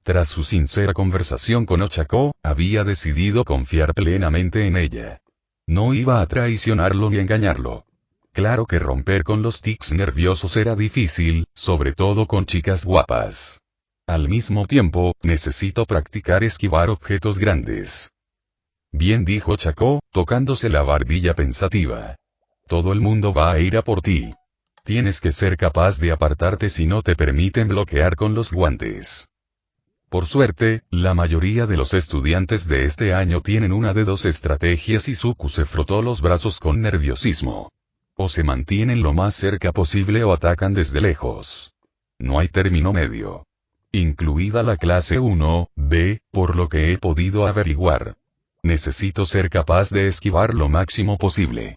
Tras su sincera conversación con Ochako, había decidido confiar plenamente en ella. No iba a traicionarlo ni engañarlo. Claro que romper con los tics nerviosos era difícil, sobre todo con chicas guapas. Al mismo tiempo, necesito practicar esquivar objetos grandes. Bien, dijo Ochako, tocándose la barbilla pensativa. Todo el mundo va a ir a por ti. Tienes que ser capaz de apartarte si no te permiten bloquear con los guantes. Por suerte, la mayoría de los estudiantes de este año tienen una de dos estrategias. Izuku se frotó los brazos con nerviosismo. O se mantienen lo más cerca posible o atacan desde lejos. No hay término medio. Incluida la clase 1B, por lo que he podido averiguar. Necesito ser capaz de esquivar lo máximo posible.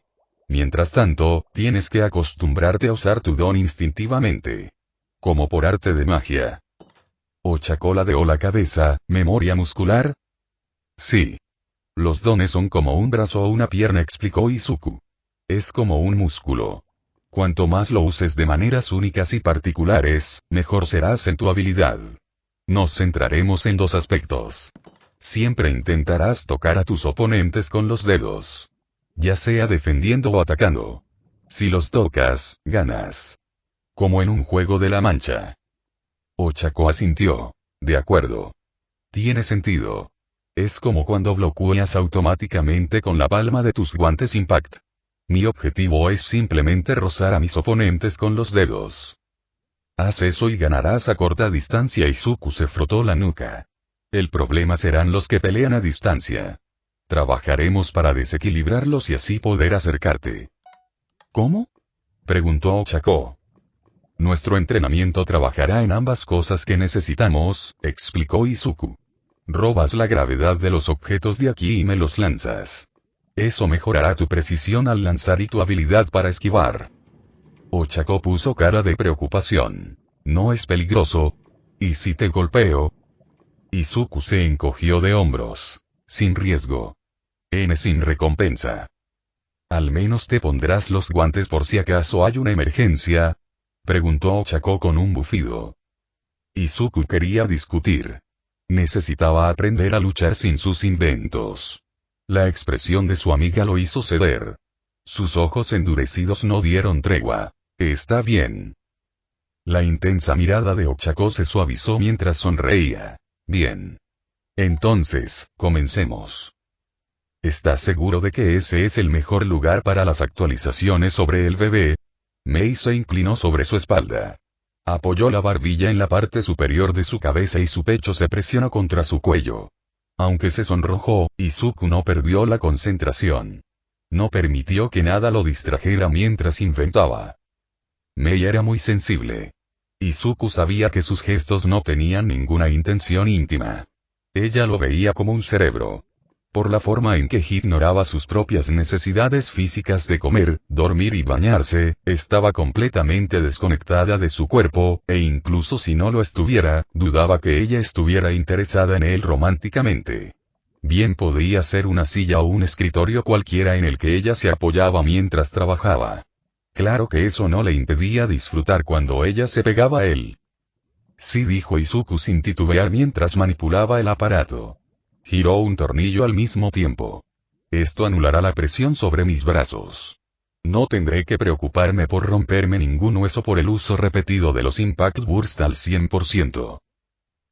Mientras tanto, tienes que acostumbrarte a usar tu don instintivamente. Como por arte de magia. Ochako ladeó la cabeza. ¿Memoria muscular? Sí. Los dones son como un brazo o una pierna, explicó Izuku. Es como un músculo. Cuanto más lo uses de maneras únicas y particulares, mejor serás en tu habilidad. Nos centraremos en dos aspectos. Siempre intentarás tocar a tus oponentes con los dedos. Ya sea defendiendo o atacando. Si los tocas, ganas. Como en un juego de la mancha. Ochako asintió. De acuerdo. Tiene sentido. Es como cuando bloqueas automáticamente con la palma de tus guantes Impact. Mi objetivo es simplemente rozar a mis oponentes con los dedos. Haz eso y ganarás a corta distancia. Izuku se frotó la nuca. El problema serán los que pelean a distancia. Trabajaremos para desequilibrarlos y así poder acercarte. ¿Cómo? Preguntó Ochako. Nuestro entrenamiento trabajará en ambas cosas que necesitamos, explicó Izuku. Robas la gravedad de los objetos de aquí y me los lanzas. Eso mejorará tu precisión al lanzar y tu habilidad para esquivar. Ochako puso cara de preocupación. ¿No es peligroso? ¿Y si te golpeo? Izuku se encogió de hombros. Sin riesgo. Sin recompensa. ¿Al menos te pondrás los guantes por si acaso hay una emergencia? Preguntó Ochako con un bufido. Izuku quería discutir. Necesitaba aprender a luchar sin sus inventos. La expresión de su amiga lo hizo ceder. Sus ojos endurecidos no dieron tregua. Está bien. La intensa mirada de Ochako se suavizó mientras sonreía. Bien. Entonces, comencemos. ¿Estás seguro de que ese es el mejor lugar para las actualizaciones sobre el bebé? Mei se inclinó sobre su espalda. Apoyó la barbilla en la parte superior de su cabeza y su pecho se presionó contra su cuello. Aunque se sonrojó, Izuku no perdió la concentración. No permitió que nada lo distrajera mientras inventaba. Mei era muy sensible. Izuku sabía que sus gestos no tenían ninguna intención íntima. Ella lo veía como un cerebro. Por la forma en que ignoraba sus propias necesidades físicas de comer, dormir y bañarse, estaba completamente desconectada de su cuerpo, e incluso si no lo estuviera, dudaba que ella estuviera interesada en él románticamente. Bien podría ser una silla o un escritorio cualquiera en el que ella se apoyaba mientras trabajaba. Claro que eso no le impedía disfrutar cuando ella se pegaba a él. Sí, dijo Izuku sin titubear mientras manipulaba el aparato. Giró un tornillo al mismo tiempo. Esto anulará la presión sobre mis brazos. No tendré que preocuparme por romperme ningún hueso por el uso repetido de los Impact Burst al 100%.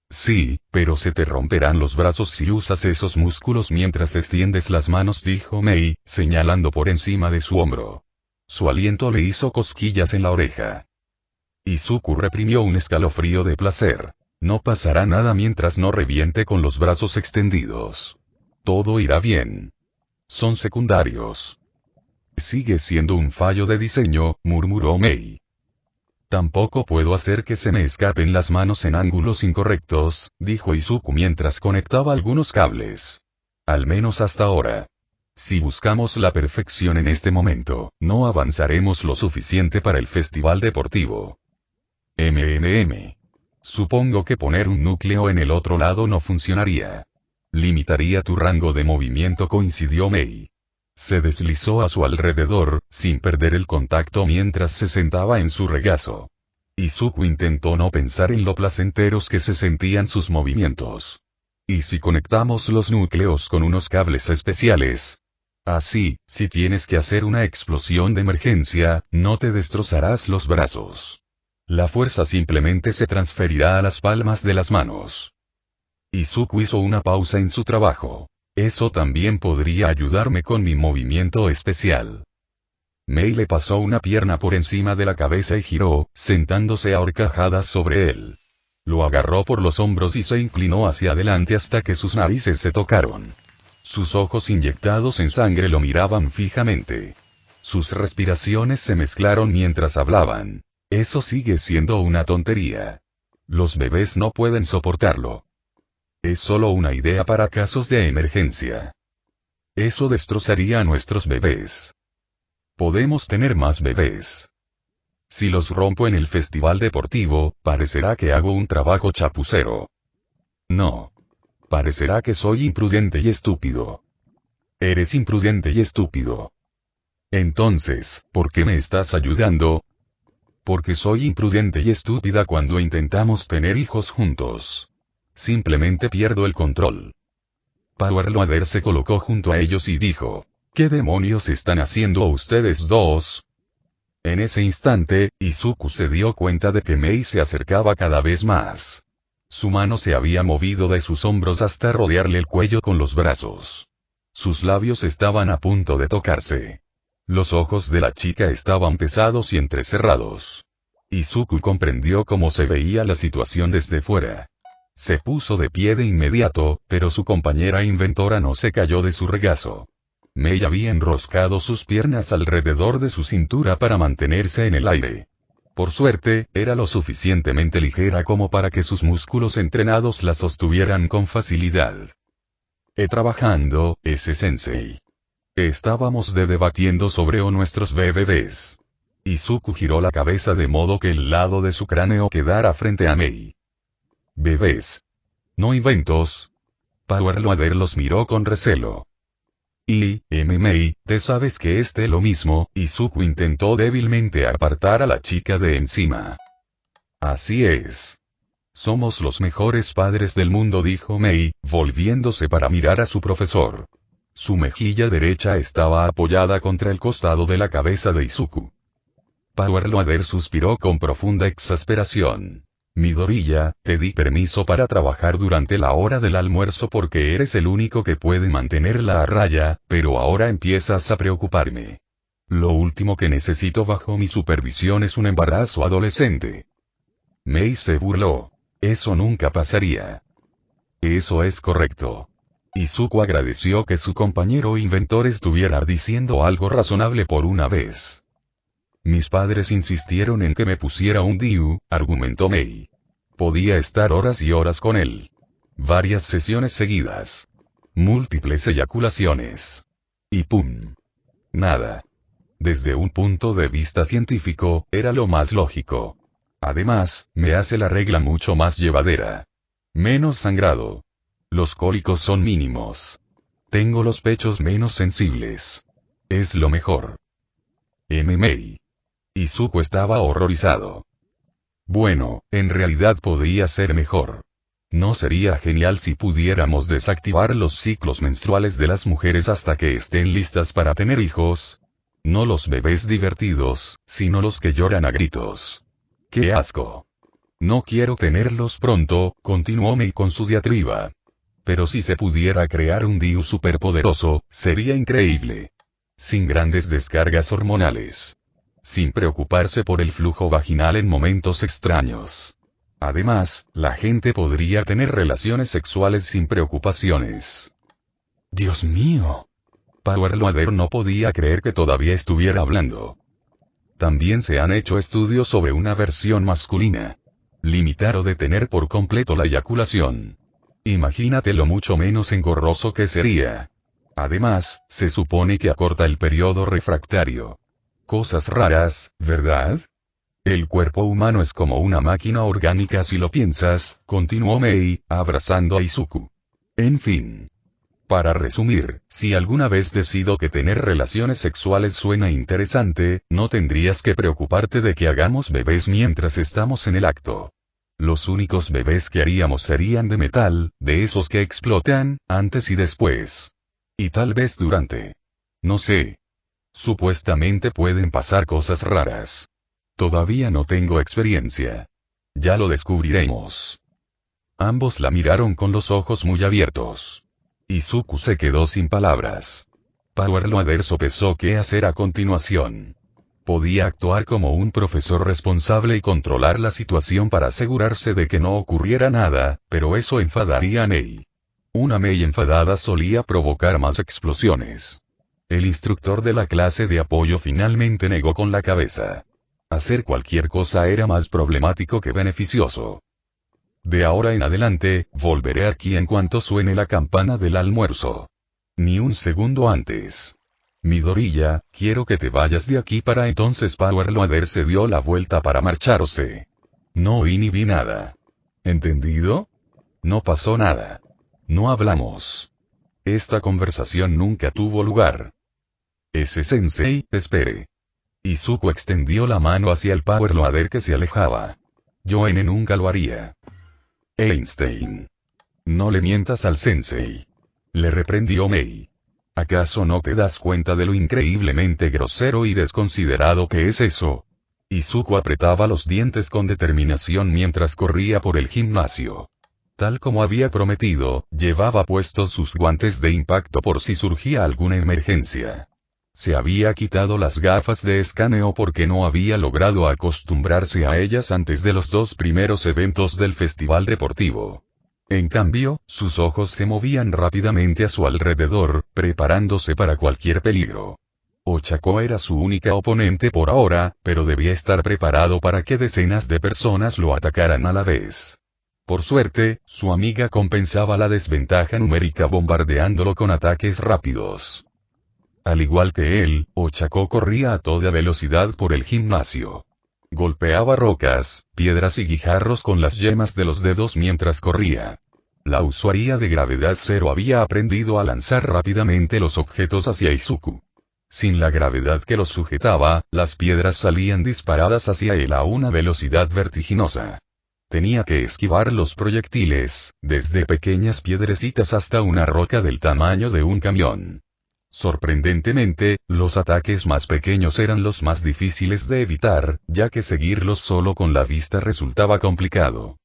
Sí, pero se te romperán los brazos si usas esos músculos mientras extiendes las manos, dijo Mei, señalando por encima de su hombro. Su aliento le hizo cosquillas en la oreja. Izuku reprimió un escalofrío de placer. No pasará nada mientras no reviente con los brazos extendidos. Todo irá bien. Son secundarios. Sigue siendo un fallo de diseño, murmuró Mei. Tampoco puedo hacer que se me escapen las manos en ángulos incorrectos, dijo Izuku mientras conectaba algunos cables. Al menos hasta ahora. Si buscamos la perfección en este momento, no avanzaremos lo suficiente para el festival deportivo. Supongo que poner un núcleo en el otro lado no funcionaría. Limitaría tu rango de movimiento, coincidió Mei. Se deslizó a su alrededor, sin perder el contacto mientras se sentaba en su regazo. Izuku intentó no pensar en lo placenteros que se sentían sus movimientos. ¿Y si conectamos los núcleos con unos cables especiales? Así, si tienes que hacer una explosión de emergencia, no te destrozarás los brazos. La fuerza simplemente se transferirá a las palmas de las manos. Izuku hizo una pausa en su trabajo. Eso también podría ayudarme con mi movimiento especial. Mei le pasó una pierna por encima de la cabeza y giró, sentándose a horcajadas sobre él. Lo agarró por los hombros y se inclinó hacia adelante hasta que sus narices se tocaron. Sus ojos inyectados en sangre lo miraban fijamente. Sus respiraciones se mezclaron mientras hablaban. Eso sigue siendo una tontería. Los bebés no pueden soportarlo. Es solo una idea para casos de emergencia. Eso destrozaría a nuestros bebés. Podemos tener más bebés. Si los rompo en el festival deportivo, parecerá que hago un trabajo chapucero. No. Parecerá que soy imprudente y estúpido. Eres imprudente y estúpido. Entonces, ¿por qué me estás ayudando? Porque soy imprudente y estúpida cuando intentamos tener hijos juntos. Simplemente pierdo el control. Power Loader se colocó junto a ellos y dijo, ¿qué demonios están haciendo ustedes dos? En ese instante, Izuku se dio cuenta de que Mei se acercaba cada vez más. Su mano se había movido de sus hombros hasta rodearle el cuello con los brazos. Sus labios estaban a punto de tocarse. Los ojos de la chica estaban pesados y entrecerrados. Izuku comprendió cómo se veía la situación desde fuera. Se puso de pie de inmediato, pero su compañera inventora no se cayó de su regazo. Mei había enroscado sus piernas alrededor de su cintura para mantenerse en el aire. Por suerte, era lo suficientemente ligera como para que sus músculos entrenados la sostuvieran con facilidad. Trabajando, ese sensei. Estábamos debatiendo sobre nuestros bebés. Izuku giró la cabeza de modo que el lado de su cráneo quedara frente a Mei. ¿Bebés? ¿No inventos? Power Loader los miró con recelo. Mei, ¿te sabes que lo mismo? Izuku intentó débilmente apartar a la chica de encima. Así es. Somos los mejores padres del mundo, dijo Mei, volviéndose para mirar a su profesor. Su mejilla derecha estaba apoyada contra el costado de la cabeza de Izuku. Power Loader suspiró con profunda exasperación. Midoriya, te di permiso para trabajar durante la hora del almuerzo porque eres el único que puede mantenerla a raya, pero ahora empiezas a preocuparme. Lo último que necesito bajo mi supervisión es un embarazo adolescente. Mei se burló. Eso nunca pasaría. Eso es correcto. Izuku agradeció que su compañero inventor estuviera diciendo algo razonable por una vez. Mis padres insistieron en que me pusiera un DIU, argumentó Mei. Podía estar horas y horas con él. Varias sesiones seguidas. Múltiples eyaculaciones. Y ¡pum! Nada. Desde un punto de vista científico, era lo más lógico. Además, me hace la regla mucho más llevadera. Menos sangrado. Los cólicos son mínimos. Tengo los pechos menos sensibles. Es lo mejor. Mei. Izuku estaba horrorizado. Bueno, en realidad podría ser mejor. ¿No sería genial si pudiéramos desactivar los ciclos menstruales de las mujeres hasta que estén listas para tener hijos? No los bebés divertidos, sino los que lloran a gritos. ¡Qué asco! No quiero tenerlos pronto, continuó Mei con su diatriba. Pero si se pudiera crear un DIU superpoderoso, sería increíble. Sin grandes descargas hormonales. Sin preocuparse por el flujo vaginal en momentos extraños. Además, la gente podría tener relaciones sexuales sin preocupaciones. ¡Dios mío! Power Loader no podía creer que todavía estuviera hablando. También se han hecho estudios sobre una versión masculina. Limitar o detener por completo la eyaculación. Imagínate lo mucho menos engorroso que sería. Además, se supone que acorta el periodo refractario. Cosas raras, ¿verdad? El cuerpo humano es como una máquina orgánica si lo piensas, continuó Mei, abrazando a Izuku. En fin. Para resumir, si alguna vez decido que tener relaciones sexuales suena interesante, no tendrías que preocuparte de que hagamos bebés mientras estamos en el acto. Los únicos bebés que haríamos serían de metal, de esos que explotan, antes y después. Y tal vez durante. No sé. Supuestamente pueden pasar cosas raras. Todavía no tengo experiencia. Ya lo descubriremos. Ambos la miraron con los ojos muy abiertos. Izuku se quedó sin palabras. Power Loader sopesó qué hacer a continuación. Podía actuar como un profesor responsable y controlar la situación para asegurarse de que no ocurriera nada, pero eso enfadaría a Mei. Una Mei enfadada solía provocar más explosiones. El instructor de la clase de apoyo finalmente negó con la cabeza. Hacer cualquier cosa era más problemático que beneficioso. De ahora en adelante, volveré aquí en cuanto suene la campana del almuerzo. Ni un segundo antes. Midoriya, quiero que te vayas de aquí para entonces. Power Loader se dio la vuelta para marcharse. No oí ni vi nada. ¿Entendido? No pasó nada. No hablamos. Esta conversación nunca tuvo lugar. Ese sensei, espere. Izuku extendió la mano hacia el Power Loader que se alejaba. Yoene nunca lo haría. Einstein. No le mientas al sensei. Le reprendió Mei. ¿Acaso no te das cuenta de lo increíblemente grosero y desconsiderado que es eso? Izuku apretaba los dientes con determinación mientras corría por el gimnasio. Tal como había prometido, llevaba puestos sus guantes de impacto por si surgía alguna emergencia. Se había quitado las gafas de escaneo porque no había logrado acostumbrarse a ellas antes de los 2 primeros eventos del festival deportivo. En cambio, sus ojos se movían rápidamente a su alrededor, preparándose para cualquier peligro. Ochako era su única oponente por ahora, pero debía estar preparado para que decenas de personas lo atacaran a la vez. Por suerte, su amiga compensaba la desventaja numérica bombardeándolo con ataques rápidos. Al igual que él, Ochako corría a toda velocidad por el gimnasio. Golpeaba rocas, piedras y guijarros con las yemas de los dedos mientras corría. La usuaria de gravedad cero había aprendido a lanzar rápidamente los objetos hacia Izuku. Sin la gravedad que los sujetaba, las piedras salían disparadas hacia él a una velocidad vertiginosa. Tenía que esquivar los proyectiles, desde pequeñas piedrecitas hasta una roca del tamaño de un camión. Sorprendentemente, los ataques más pequeños eran los más difíciles de evitar, ya que seguirlos solo con la vista resultaba complicado.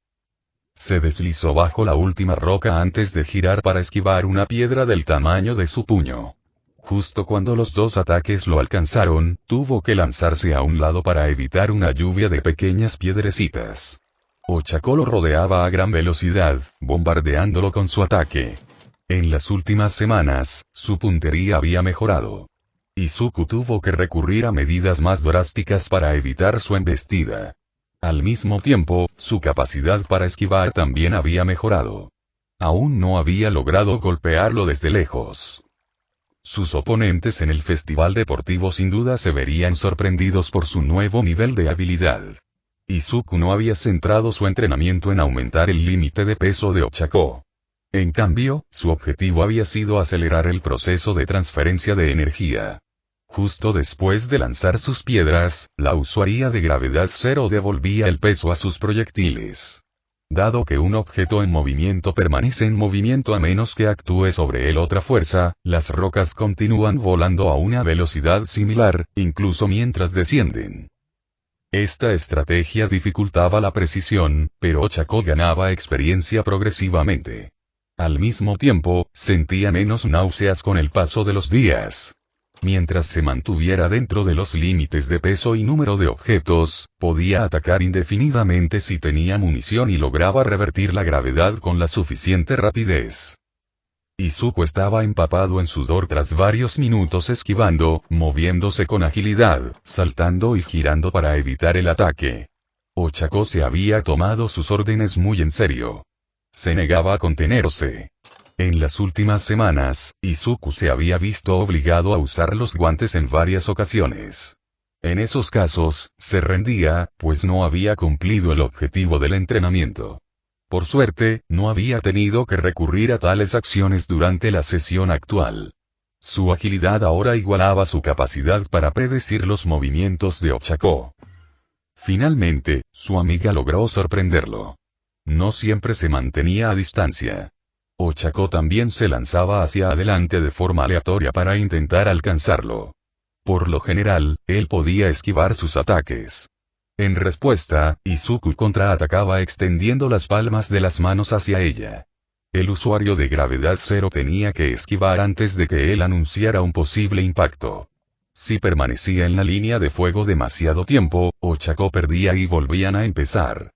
Se deslizó bajo la última roca antes de girar para esquivar una piedra del tamaño de su puño. Justo cuando los dos ataques lo alcanzaron, tuvo que lanzarse a un lado para evitar una lluvia de pequeñas piedrecitas. Ochako lo rodeaba a gran velocidad, bombardeándolo con su ataque. En las últimas semanas, su puntería había mejorado. Izuku tuvo que recurrir a medidas más drásticas para evitar su embestida. Al mismo tiempo, su capacidad para esquivar también había mejorado. Aún no había logrado golpearlo desde lejos. Sus oponentes en el festival deportivo sin duda se verían sorprendidos por su nuevo nivel de habilidad. Izuku no había centrado su entrenamiento en aumentar el límite de peso de Ochako. En cambio, su objetivo había sido acelerar el proceso de transferencia de energía. Justo después de lanzar sus piedras, la usuaria de gravedad cero devolvía el peso a sus proyectiles. Dado que un objeto en movimiento permanece en movimiento a menos que actúe sobre él otra fuerza, las rocas continúan volando a una velocidad similar, incluso mientras descienden. Esta estrategia dificultaba la precisión, pero Ochako ganaba experiencia progresivamente. Al mismo tiempo, sentía menos náuseas con el paso de los días. Mientras se mantuviera dentro de los límites de peso y número de objetos, podía atacar indefinidamente si tenía munición y lograba revertir la gravedad con la suficiente rapidez. Izuku estaba empapado en sudor tras varios minutos esquivando, moviéndose con agilidad, saltando y girando para evitar el ataque. Ochako se había tomado sus órdenes muy en serio. Se negaba a contenerse. En las últimas semanas, Izuku se había visto obligado a usar los guantes en varias ocasiones. En esos casos, se rendía, pues no había cumplido el objetivo del entrenamiento. Por suerte, no había tenido que recurrir a tales acciones durante la sesión actual. Su agilidad ahora igualaba su capacidad para predecir los movimientos de Ochako. Finalmente, su amiga logró sorprenderlo. No siempre se mantenía a distancia. Ochako también se lanzaba hacia adelante de forma aleatoria para intentar alcanzarlo. Por lo general, él podía esquivar sus ataques. En respuesta, Izuku contraatacaba extendiendo las palmas de las manos hacia ella. El usuario de gravedad cero tenía que esquivar antes de que él anunciara un posible impacto. Si permanecía en la línea de fuego demasiado tiempo, Ochako perdía y volvían a empezar.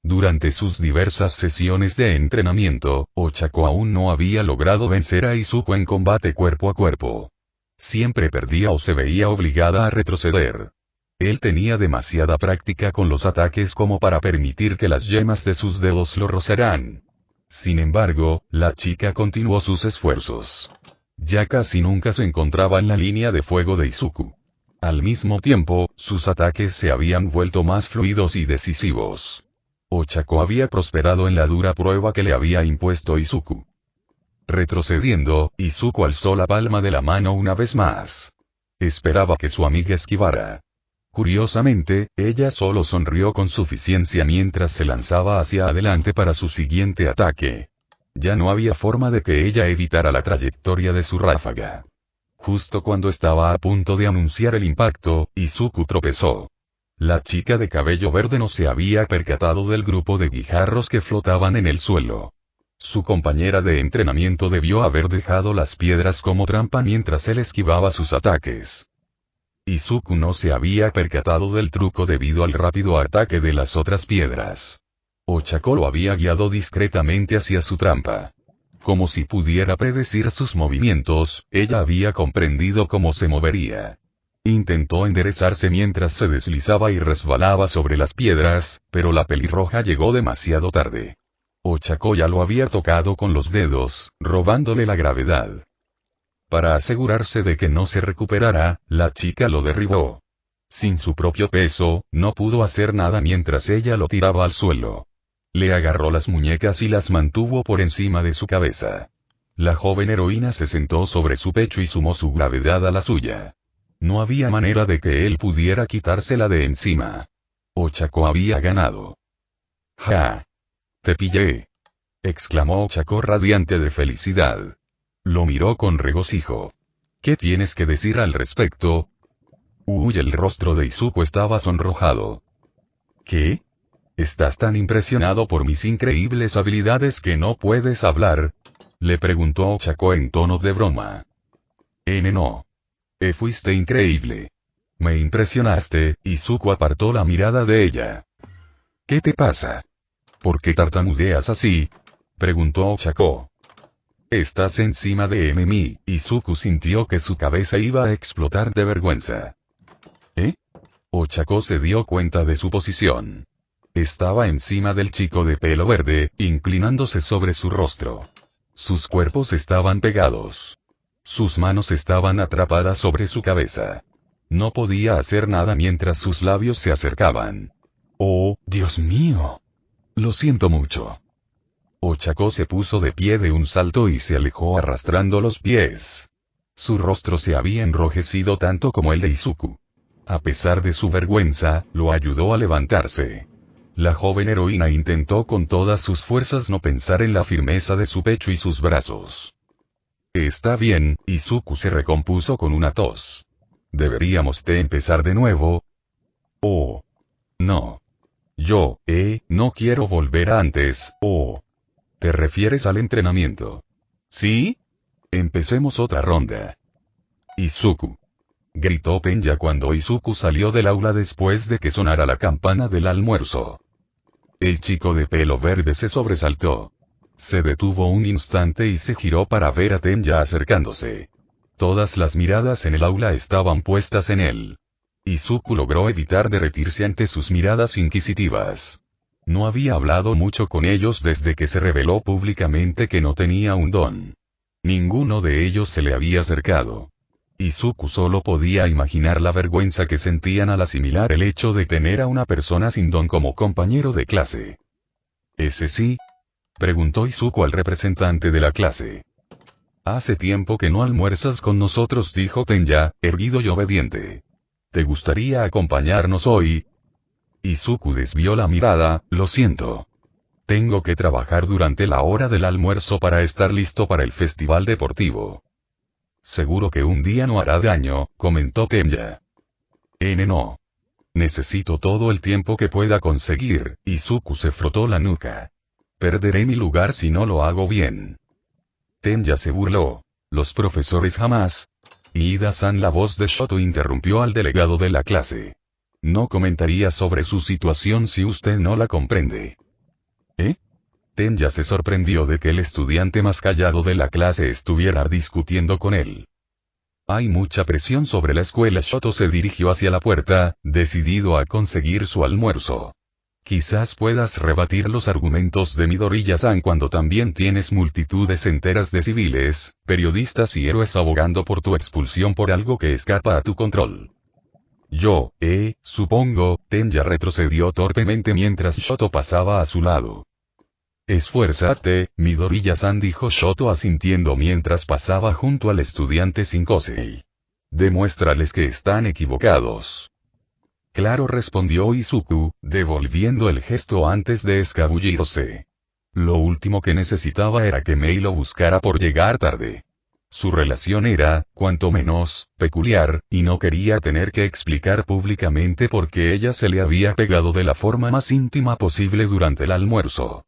Durante sus diversas sesiones de entrenamiento, Ochako aún no había logrado vencer a Izuku en combate cuerpo a cuerpo. Siempre perdía o se veía obligada a retroceder. Él tenía demasiada práctica con los ataques como para permitir que las yemas de sus dedos lo rozaran. Sin embargo, la chica continuó sus esfuerzos. Ya casi nunca se encontraba en la línea de fuego de Izuku. Al mismo tiempo, sus ataques se habían vuelto más fluidos y decisivos. Ochako había prosperado en la dura prueba que le había impuesto Izuku. Retrocediendo, Izuku alzó la palma de la mano una vez más. Esperaba que su amiga esquivara. Curiosamente, ella solo sonrió con suficiencia mientras se lanzaba hacia adelante para su siguiente ataque. Ya no había forma de que ella evitara la trayectoria de su ráfaga. Justo cuando estaba a punto de anunciar el impacto, Izuku tropezó. La chica de cabello verde no se había percatado del grupo de guijarros que flotaban en el suelo. Su compañera de entrenamiento debió haber dejado las piedras como trampa mientras él esquivaba sus ataques. Izuku no se había percatado del truco debido al rápido ataque de las otras piedras. Ochako lo había guiado discretamente hacia su trampa. Como si pudiera predecir sus movimientos, ella había comprendido cómo se movería. Intentó enderezarse mientras se deslizaba y resbalaba sobre las piedras, pero la pelirroja llegó demasiado tarde. Ochako ya lo había tocado con los dedos, robándole la gravedad. Para asegurarse de que no se recuperara, la chica lo derribó. Sin su propio peso, no pudo hacer nada mientras ella lo tiraba al suelo. Le agarró las muñecas y las mantuvo por encima de su cabeza. La joven heroína se sentó sobre su pecho y sumó su gravedad a la suya. No había manera de que él pudiera quitársela de encima. Ochako había ganado. ¡Ja! Te pillé, exclamó Chako radiante de felicidad. Lo miró con regocijo. ¿Qué tienes que decir al respecto? Uy, el rostro de Izuku estaba sonrojado. ¿Qué? ¿Estás tan impresionado por mis increíbles habilidades que no puedes hablar? Le preguntó Chako en tono de broma. No. Fuiste increíble. Me impresionaste. Izuku apartó la mirada de ella. ¿Qué te pasa? ¿Por qué tartamudeas así? Preguntó Chako. Estás encima de mí. Izuku sintió que su cabeza iba a explotar de vergüenza. Chako se dio cuenta de su posición. Estaba encima del chico de pelo verde, inclinándose sobre su rostro. Sus cuerpos estaban pegados. Sus manos estaban atrapadas sobre su cabeza. No podía hacer nada mientras sus labios se acercaban. ¡Oh, Dios mío! Lo siento mucho. Chako se puso de pie de un salto y se alejó arrastrando los pies. Su rostro se había enrojecido tanto como el de Izuku. A pesar de su vergüenza, lo ayudó a levantarse. La joven heroína intentó con todas sus fuerzas no pensar en la firmeza de su pecho y sus brazos. Está bien, Izuku se recompuso con una tos. ¿Deberíamos empezar de nuevo? Oh. No. Yo, no quiero volver a antes, ¿Te refieres al entrenamiento? ¿Sí? Empecemos otra ronda. Izuku. Gritó Tenya cuando Izuku salió del aula después de que sonara la campana del almuerzo. El chico de pelo verde se sobresaltó. Se detuvo un instante y se giró para ver a Tenya acercándose. Todas las miradas en el aula estaban puestas en él. Izuku logró evitar derretirse ante sus miradas inquisitivas. No había hablado mucho con ellos desde que se reveló públicamente que no tenía un don. Ninguno de ellos se le había acercado. Izuku solo podía imaginar la vergüenza que sentían al asimilar el hecho de tener a una persona sin don como compañero de clase. ¿Ese sí? Preguntó Izuku al representante de la clase. Hace tiempo que no almuerzas con nosotros, dijo Tenya, erguido y obediente. ¿Te gustaría acompañarnos hoy? Izuku desvió la mirada. Lo siento. Tengo que trabajar durante la hora del almuerzo para estar listo para el festival deportivo. Seguro que un día no hará daño, comentó Tenya. No. Necesito todo el tiempo que pueda conseguir. Izuku se frotó la nuca. Perderé mi lugar si no lo hago bien. Tenya se burló. Los profesores jamás. Ida-san, la voz de Shoto interrumpió al delegado de la clase. No comentaría sobre su situación si usted no la comprende. Tenya se sorprendió de que el estudiante más callado de la clase estuviera discutiendo con él. Hay mucha presión sobre la escuela. Shoto se dirigió hacia la puerta, decidido a conseguir su almuerzo. Quizás puedas rebatir los argumentos de Midoriya-san cuando también tienes multitudes enteras de civiles, periodistas y héroes abogando por tu expulsión por algo que escapa a tu control. Yo, supongo. Tenya retrocedió torpemente mientras Shoto pasaba a su lado. Esfuérzate, Midoriya-san, dijo Shoto asintiendo mientras pasaba junto al estudiante sin Kosei. Demuéstrales que están equivocados. Claro, respondió Izuku, devolviendo el gesto antes de escabullirse. Lo último que necesitaba era que Mei lo buscara por llegar tarde. Su relación era, cuanto menos, peculiar, y no quería tener que explicar públicamente por qué ella se le había pegado de la forma más íntima posible durante el almuerzo.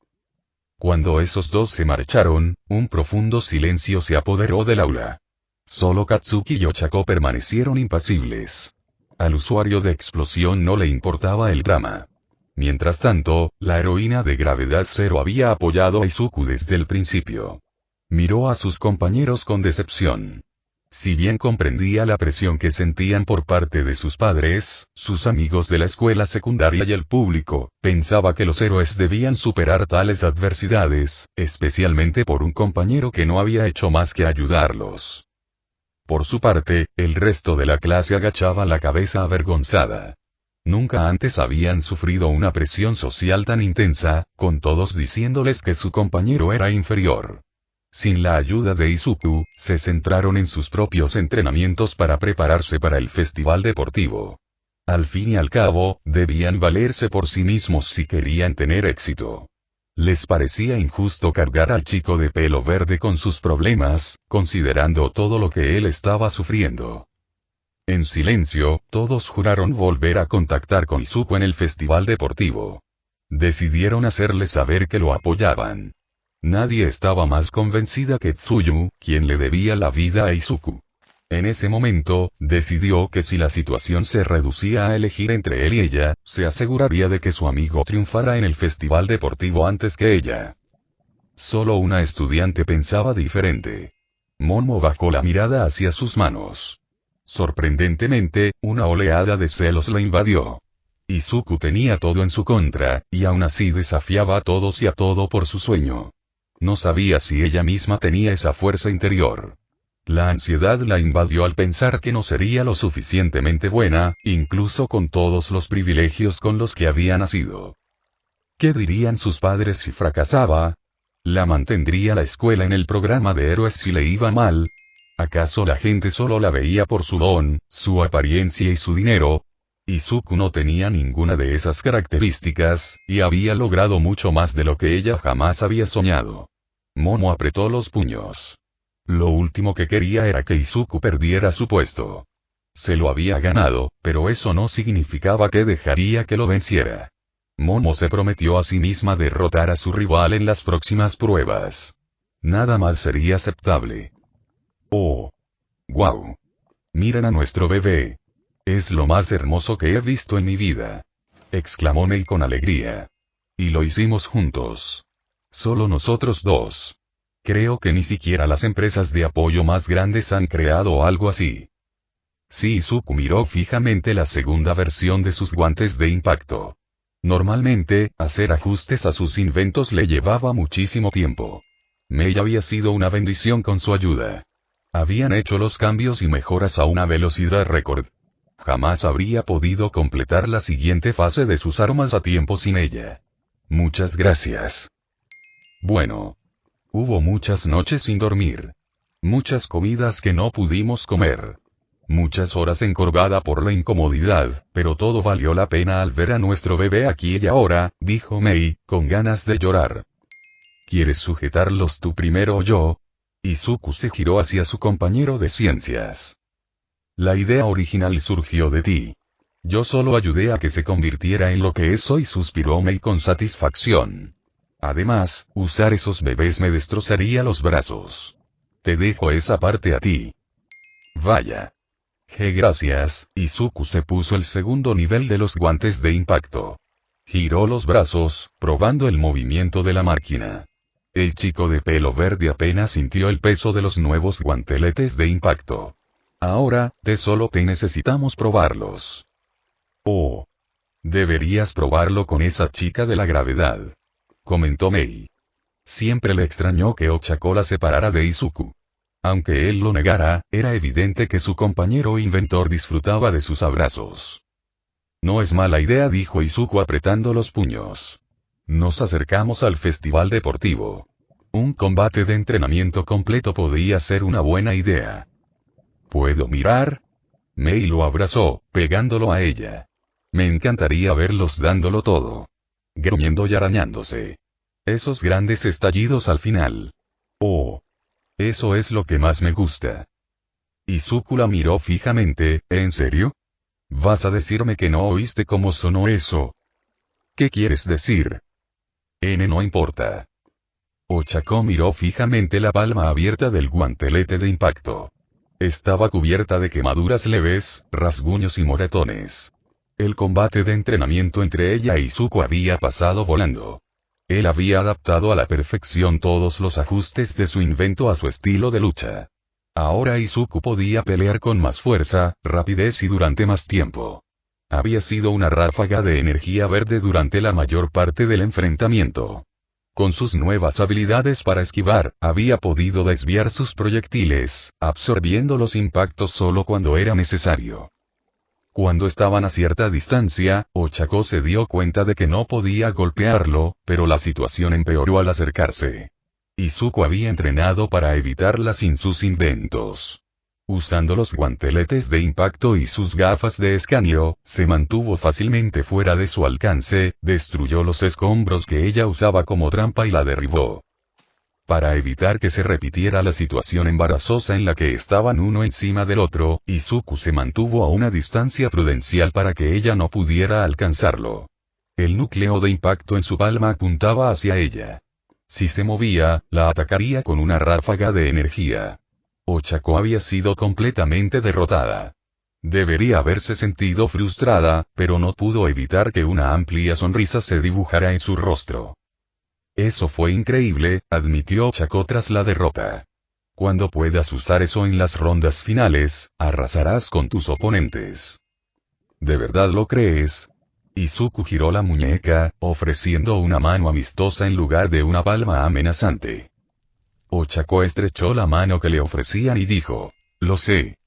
Cuando esos dos se marcharon, un profundo silencio se apoderó del aula. Solo Katsuki y Chako permanecieron impasibles. Al usuario de explosión no le importaba el drama. Mientras tanto, la heroína de gravedad cero había apoyado a Izuku desde el principio. Miró a sus compañeros con decepción. Si bien comprendía la presión que sentían por parte de sus padres, sus amigos de la escuela secundaria y el público, pensaba que los héroes debían superar tales adversidades, especialmente por un compañero que no había hecho más que ayudarlos. Por su parte, el resto de la clase agachaba la cabeza avergonzada. Nunca antes habían sufrido una presión social tan intensa, con todos diciéndoles que su compañero era inferior. Sin la ayuda de Izuku, se centraron en sus propios entrenamientos para prepararse para el festival deportivo. Al fin y al cabo, debían valerse por sí mismos si querían tener éxito. Les parecía injusto cargar al chico de pelo verde con sus problemas, considerando todo lo que él estaba sufriendo. En silencio, todos juraron volver a contactar con Izuku en el festival deportivo. Decidieron hacerle saber que lo apoyaban. Nadie estaba más convencida que Tsuyu, quien le debía la vida a Izuku. En ese momento, decidió que si la situación se reducía a elegir entre él y ella, se aseguraría de que su amigo triunfara en el festival deportivo antes que ella. Solo una estudiante pensaba diferente. Momo bajó la mirada hacia sus manos. Sorprendentemente, una oleada de celos la invadió. Izuku tenía todo en su contra, y aún así desafiaba a todos y a todo por su sueño. No sabía si ella misma tenía esa fuerza interior. La ansiedad la invadió al pensar que no sería lo suficientemente buena, incluso con todos los privilegios con los que había nacido. ¿Qué dirían sus padres si fracasaba? ¿La mantendría la escuela en el programa de héroes si le iba mal? ¿Acaso la gente solo la veía por su don, su apariencia y su dinero? Izuku no tenía ninguna de esas características, y había logrado mucho más de lo que ella jamás había soñado. Momo apretó los puños. Lo último que quería era que Izuku perdiera su puesto. Se lo había ganado, pero eso no significaba que dejaría que lo venciera. Momo se prometió a sí misma derrotar a su rival en las próximas pruebas. Nada más sería aceptable. ¡Oh! ¡Guau! Miren a nuestro bebé. Es lo más hermoso que he visto en mi vida. Exclamó Mei con alegría. Y lo hicimos juntos. Solo nosotros dos. Creo que ni siquiera las empresas de apoyo más grandes han creado algo así. Sí, Izuku miró fijamente la segunda versión de sus guantes de impacto. Normalmente, hacer ajustes a sus inventos le llevaba muchísimo tiempo. Mei había sido una bendición con su ayuda. Habían hecho los cambios y mejoras a una velocidad récord. Jamás habría podido completar la siguiente fase de sus armas a tiempo sin ella. Muchas gracias. Bueno. Hubo muchas noches sin dormir. Muchas comidas que no pudimos comer. Muchas horas encorvada por la incomodidad, pero todo valió la pena al ver a nuestro bebé aquí y ahora, dijo Mei, con ganas de llorar. ¿Quieres sujetarlos tú primero o yo? Izuku se giró hacia su compañero de ciencias. La idea original surgió de ti. Yo solo ayudé a que se convirtiera en lo que es hoy, suspiró Mei con satisfacción. Además, usar esos bebés me destrozaría los brazos. Te dejo esa parte a ti. Vaya. Gracias, Izuku se puso el segundo nivel de los guantes de impacto. Giró los brazos, probando el movimiento de la máquina. El chico de pelo verde apenas sintió el peso de los nuevos guanteletes de impacto. Ahora, solo te necesitamos probarlos. Oh. Deberías probarlo con esa chica de la gravedad. Comentó Mei. Siempre le extrañó que Ochako la separara de Izuku. Aunque él lo negara, era evidente que su compañero inventor disfrutaba de sus abrazos. No es mala idea, dijo Izuku apretando los puños. Nos acercamos al festival deportivo. Un combate de entrenamiento completo podría ser una buena idea. ¿Puedo mirar? Mei lo abrazó, pegándolo a ella. Me encantaría verlos dándolo todo. Gruñendo y arañándose. Esos grandes estallidos al final. Oh. Eso es lo que más me gusta. Izuku la miró fijamente, ¿en serio? ¿Vas a decirme que no oíste cómo sonó eso? ¿Qué quieres decir? No importa. Ochako miró fijamente la palma abierta del guantelete de impacto. Estaba cubierta de quemaduras leves, rasguños y moretones. El combate de entrenamiento entre ella y Izuku había pasado volando. Él había adaptado a la perfección todos los ajustes de su invento a su estilo de lucha. Ahora Izuku podía pelear con más fuerza, rapidez y durante más tiempo. Había sido una ráfaga de energía verde durante la mayor parte del enfrentamiento. Con sus nuevas habilidades para esquivar, había podido desviar sus proyectiles, absorbiendo los impactos solo cuando era necesario. Cuando estaban a cierta distancia, Ochako se dio cuenta de que no podía golpearlo, pero la situación empeoró al acercarse. Izuku había entrenado para evitarla sin sus inventos. Usando los guanteletes de impacto y sus gafas de escaneo, se mantuvo fácilmente fuera de su alcance, destruyó los escombros que ella usaba como trampa y la derribó. Para evitar que se repitiera la situación embarazosa en la que estaban uno encima del otro, Izuku se mantuvo a una distancia prudencial para que ella no pudiera alcanzarlo. El núcleo de impacto en su palma apuntaba hacia ella. Si se movía, la atacaría con una ráfaga de energía. Ochako había sido completamente derrotada. Debería haberse sentido frustrada, pero no pudo evitar que una amplia sonrisa se dibujara en su rostro. Eso fue increíble, admitió Ochako tras la derrota. Cuando puedas usar eso en las rondas finales, arrasarás con tus oponentes. ¿De verdad lo crees? Izuku giró la muñeca, ofreciendo una mano amistosa en lugar de una palma amenazante. Ochako estrechó la mano que le ofrecían y dijo, «Lo sé».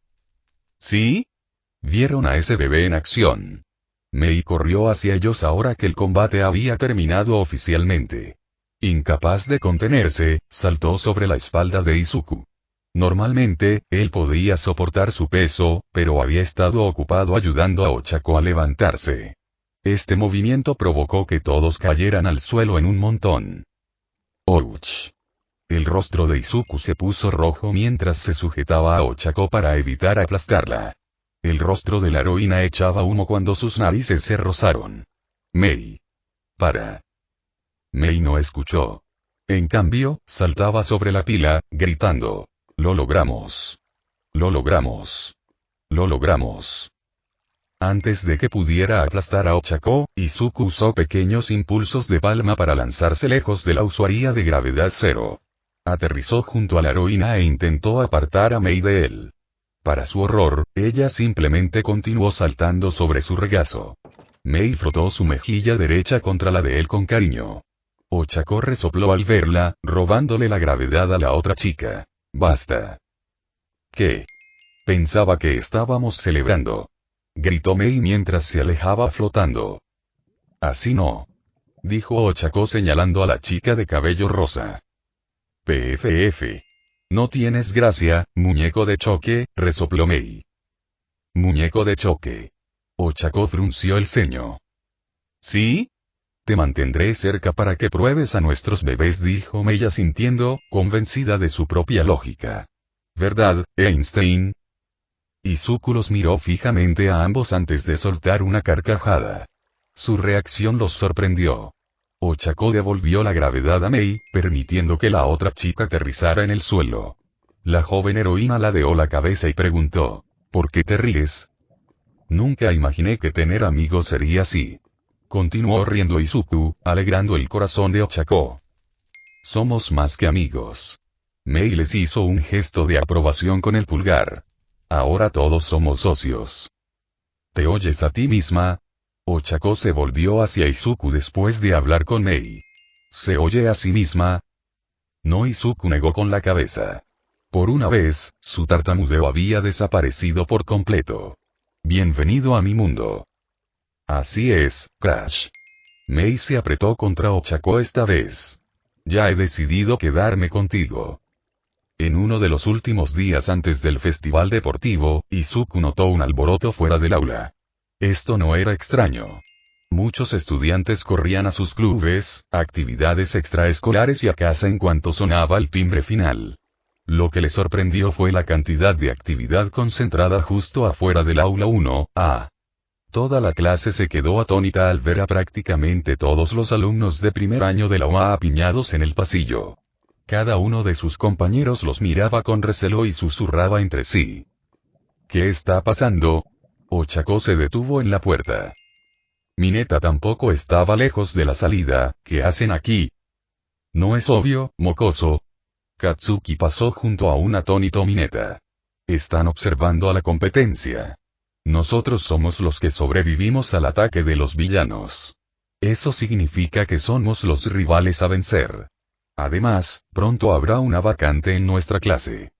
¿Sí? Vieron a ese bebé en acción. Mei corrió hacia ellos ahora que el combate había terminado oficialmente. Incapaz de contenerse, saltó sobre la espalda de Izuku. Normalmente, él podría soportar su peso, pero había estado ocupado ayudando a Ochako a levantarse. Este movimiento provocó que todos cayeran al suelo en un montón. ¡Ouch! El rostro de Izuku se puso rojo mientras se sujetaba a Ochako para evitar aplastarla. El rostro de la heroína echaba humo cuando sus narices se rozaron. Mei. Para. Mei no escuchó. En cambio, saltaba sobre la pila, gritando. Lo logramos. Lo logramos. Lo logramos. Antes de que pudiera aplastar a Ochako, Izuku usó pequeños impulsos de palma para lanzarse lejos de la usuaria de gravedad cero. Aterrizó junto a la heroína e intentó apartar a Mei de él. Para su horror, ella simplemente continuó saltando sobre su regazo. Mei frotó su mejilla derecha contra la de él con cariño. Ochako resopló al verla, robándole la gravedad a la otra chica. «Basta». «¿Qué?» Pensaba que estábamos celebrando. Gritó Mei mientras se alejaba flotando. «Así no», dijo Ochako señalando a la chica de cabello rosa. «PFF. No tienes gracia, muñeco de choque», resopló Mei. «Muñeco de choque». Ochako frunció el ceño. «¿Sí? Te mantendré cerca para que pruebes a nuestros bebés», dijo Mei asintiendo, convencida de su propia lógica. «¿Verdad, Einstein?» Izuku los miró fijamente a ambos antes de soltar una carcajada. Su reacción los sorprendió. Ochako devolvió la gravedad a Mei, permitiendo que la otra chica aterrizara en el suelo. La joven heroína ladeó la cabeza y preguntó, «¿Por qué te ríes?» «Nunca imaginé que tener amigos sería así». Continuó riendo Izuku, alegrando el corazón de Ochako. «Somos más que amigos». Mei les hizo un gesto de aprobación con el pulgar. «Ahora todos somos socios». «¿Te oyes a ti misma?» Ochako se volvió hacia Izuku después de hablar con Mei. «¿Se oye a sí misma?» No. Izuku negó con la cabeza. Por una vez, su tartamudeo había desaparecido por completo. «Bienvenido a mi mundo». «Así es, Crash». Mei se apretó contra Ochako esta vez. «Ya he decidido quedarme contigo». En uno de los últimos días antes del festival deportivo, Izuku notó un alboroto fuera del aula. Esto no era extraño. Muchos estudiantes corrían a sus clubes, actividades extraescolares y a casa en cuanto sonaba el timbre final. Lo que le sorprendió fue la cantidad de actividad concentrada justo afuera del aula 1A. Toda la clase se quedó atónita al ver a prácticamente todos los alumnos de primer año de la UA apiñados en el pasillo. Cada uno de sus compañeros los miraba con recelo y susurraba entre sí. «¿Qué está pasando?» Ochako se detuvo en la puerta. Mineta tampoco estaba lejos de la salida. «¿Qué hacen aquí?» «¿No es obvio, mocoso?» Katsuki pasó junto a un atónito Mineta. «Están observando a la competencia. Nosotros somos los que sobrevivimos al ataque de los villanos. Eso significa que somos los rivales a vencer. Además, pronto habrá una vacante en nuestra clase».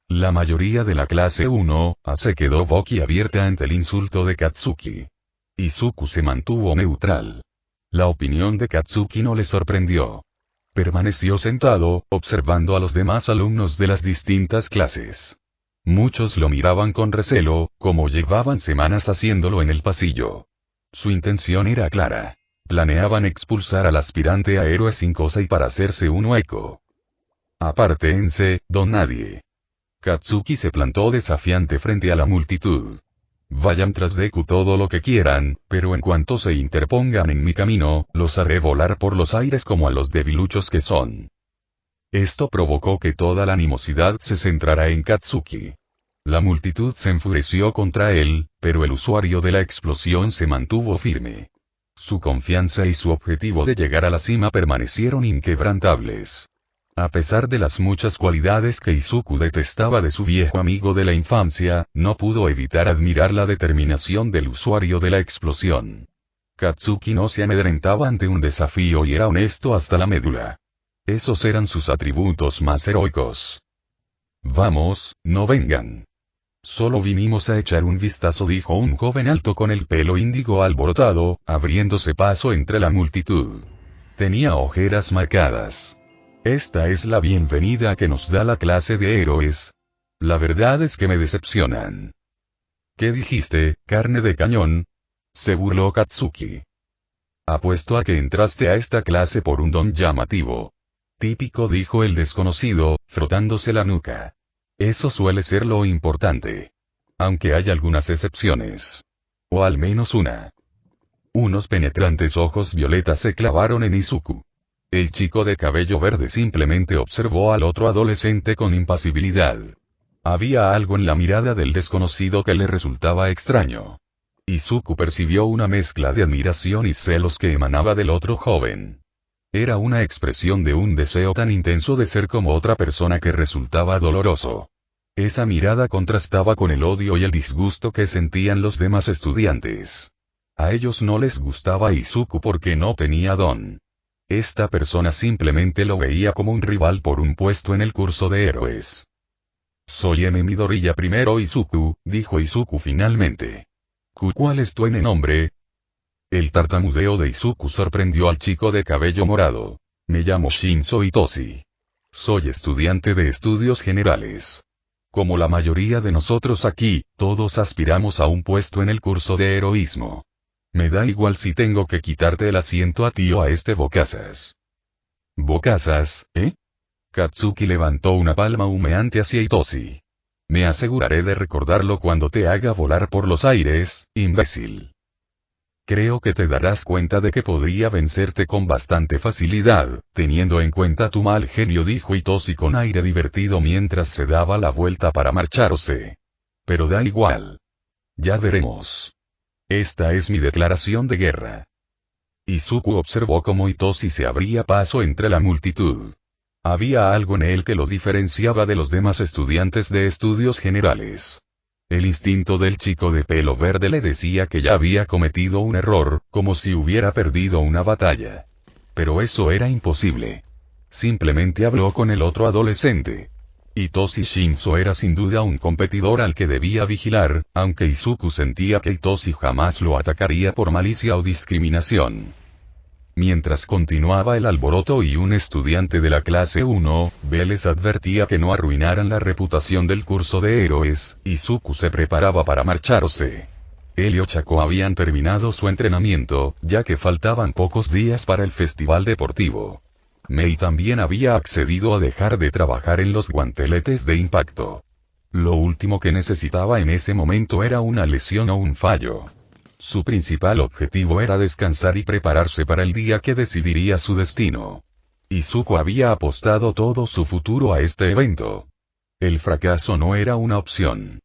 La mayoría de la clase 1A se quedó boquiabierta ante el insulto de Katsuki. Izuku se mantuvo neutral. La opinión de Katsuki no le sorprendió. Permaneció sentado, observando a los demás alumnos de las distintas clases. Muchos lo miraban con recelo, como llevaban semanas haciéndolo en el pasillo. Su intención era clara. Planeaban expulsar al aspirante a héroe sin cosa y para hacerse un hueco. Apártense, don nadie. Katsuki se plantó desafiante frente a la multitud. Vayan tras Deku todo lo que quieran, pero en cuanto se interpongan en mi camino, los haré volar por los aires como a los debiluchos que son. Esto provocó que toda la animosidad se centrara en Katsuki. La multitud se enfureció contra él, pero el usuario de la explosión se mantuvo firme. Su confianza y su objetivo de llegar a la cima permanecieron inquebrantables. A pesar de las muchas cualidades que Izuku detestaba de su viejo amigo de la infancia, no pudo evitar admirar la determinación del usuario de la explosión. Katsuki no se amedrentaba ante un desafío y era honesto hasta la médula. Esos eran sus atributos más heroicos. Vamos, no vengan. Solo vinimos a echar un vistazo, dijo un joven alto con el pelo índigo alborotado, abriéndose paso entre la multitud. Tenía ojeras marcadas. Esta es la bienvenida que nos da la clase de héroes. La verdad es que me decepcionan. ¿Qué dijiste, carne de cañón? Se burló Katsuki. Apuesto a que entraste a esta clase por un don llamativo. Típico, dijo el desconocido, frotándose la nuca. Eso suele ser lo importante. Aunque hay algunas excepciones. O al menos una. Unos penetrantes ojos violetas se clavaron en Izuku. El chico de cabello verde simplemente observó al otro adolescente con impasibilidad. Había algo en la mirada del desconocido que le resultaba extraño. Izuku percibió una mezcla de admiración y celos que emanaba del otro joven. Era una expresión de un deseo tan intenso de ser como otra persona que resultaba doloroso. Esa mirada contrastaba con el odio y el disgusto que sentían los demás estudiantes. A ellos no les gustaba Izuku porque no tenía don. Esta persona simplemente lo veía como un rival por un puesto en el curso de héroes. Soy M. Midoriya primero Izuku, dijo Izuku finalmente. ¿Cuál es tu nombre? El tartamudeo de Izuku sorprendió al chico de cabello morado. Me llamo Shinzo Itoshi. Soy estudiante de estudios generales. Como la mayoría de nosotros aquí, todos aspiramos a un puesto en el curso de heroísmo. Me da igual si tengo que quitarte el asiento a ti o a este bocazas. ¿Bocazas, eh? Katsuki levantó una palma humeante hacia Itoshi. Me aseguraré de recordarlo cuando te haga volar por los aires, imbécil. Creo que te darás cuenta de que podría vencerte con bastante facilidad, teniendo en cuenta tu mal genio, dijo Itoshi con aire divertido mientras se daba la vuelta para marcharse. Pero da igual. Ya veremos. Esta es mi declaración de guerra. Izuku observó cómo Itoshi se abría paso entre la multitud. Había algo en él que lo diferenciaba de los demás estudiantes de estudios generales. El instinto del chico de pelo verde le decía que ya había cometido un error, como si hubiera perdido una batalla. Pero eso era imposible. Simplemente habló con el otro adolescente. Itoshi Shinzo era sin duda un competidor al que debía vigilar, aunque Izuku sentía que Itoshi jamás lo atacaría por malicia o discriminación. Mientras continuaba el alboroto y un estudiante de la clase 1, B les advertía que no arruinaran la reputación del curso de héroes, Izuku se preparaba para marcharse. Él y Ochako habían terminado su entrenamiento, ya que faltaban pocos días para el festival deportivo. Mei también había accedido a dejar de trabajar en los guanteletes de impacto. Lo último que necesitaba en ese momento era una lesión o un fallo. Su principal objetivo era descansar y prepararse para el día que decidiría su destino. Izuku había apostado todo su futuro a este evento. El fracaso no era una opción.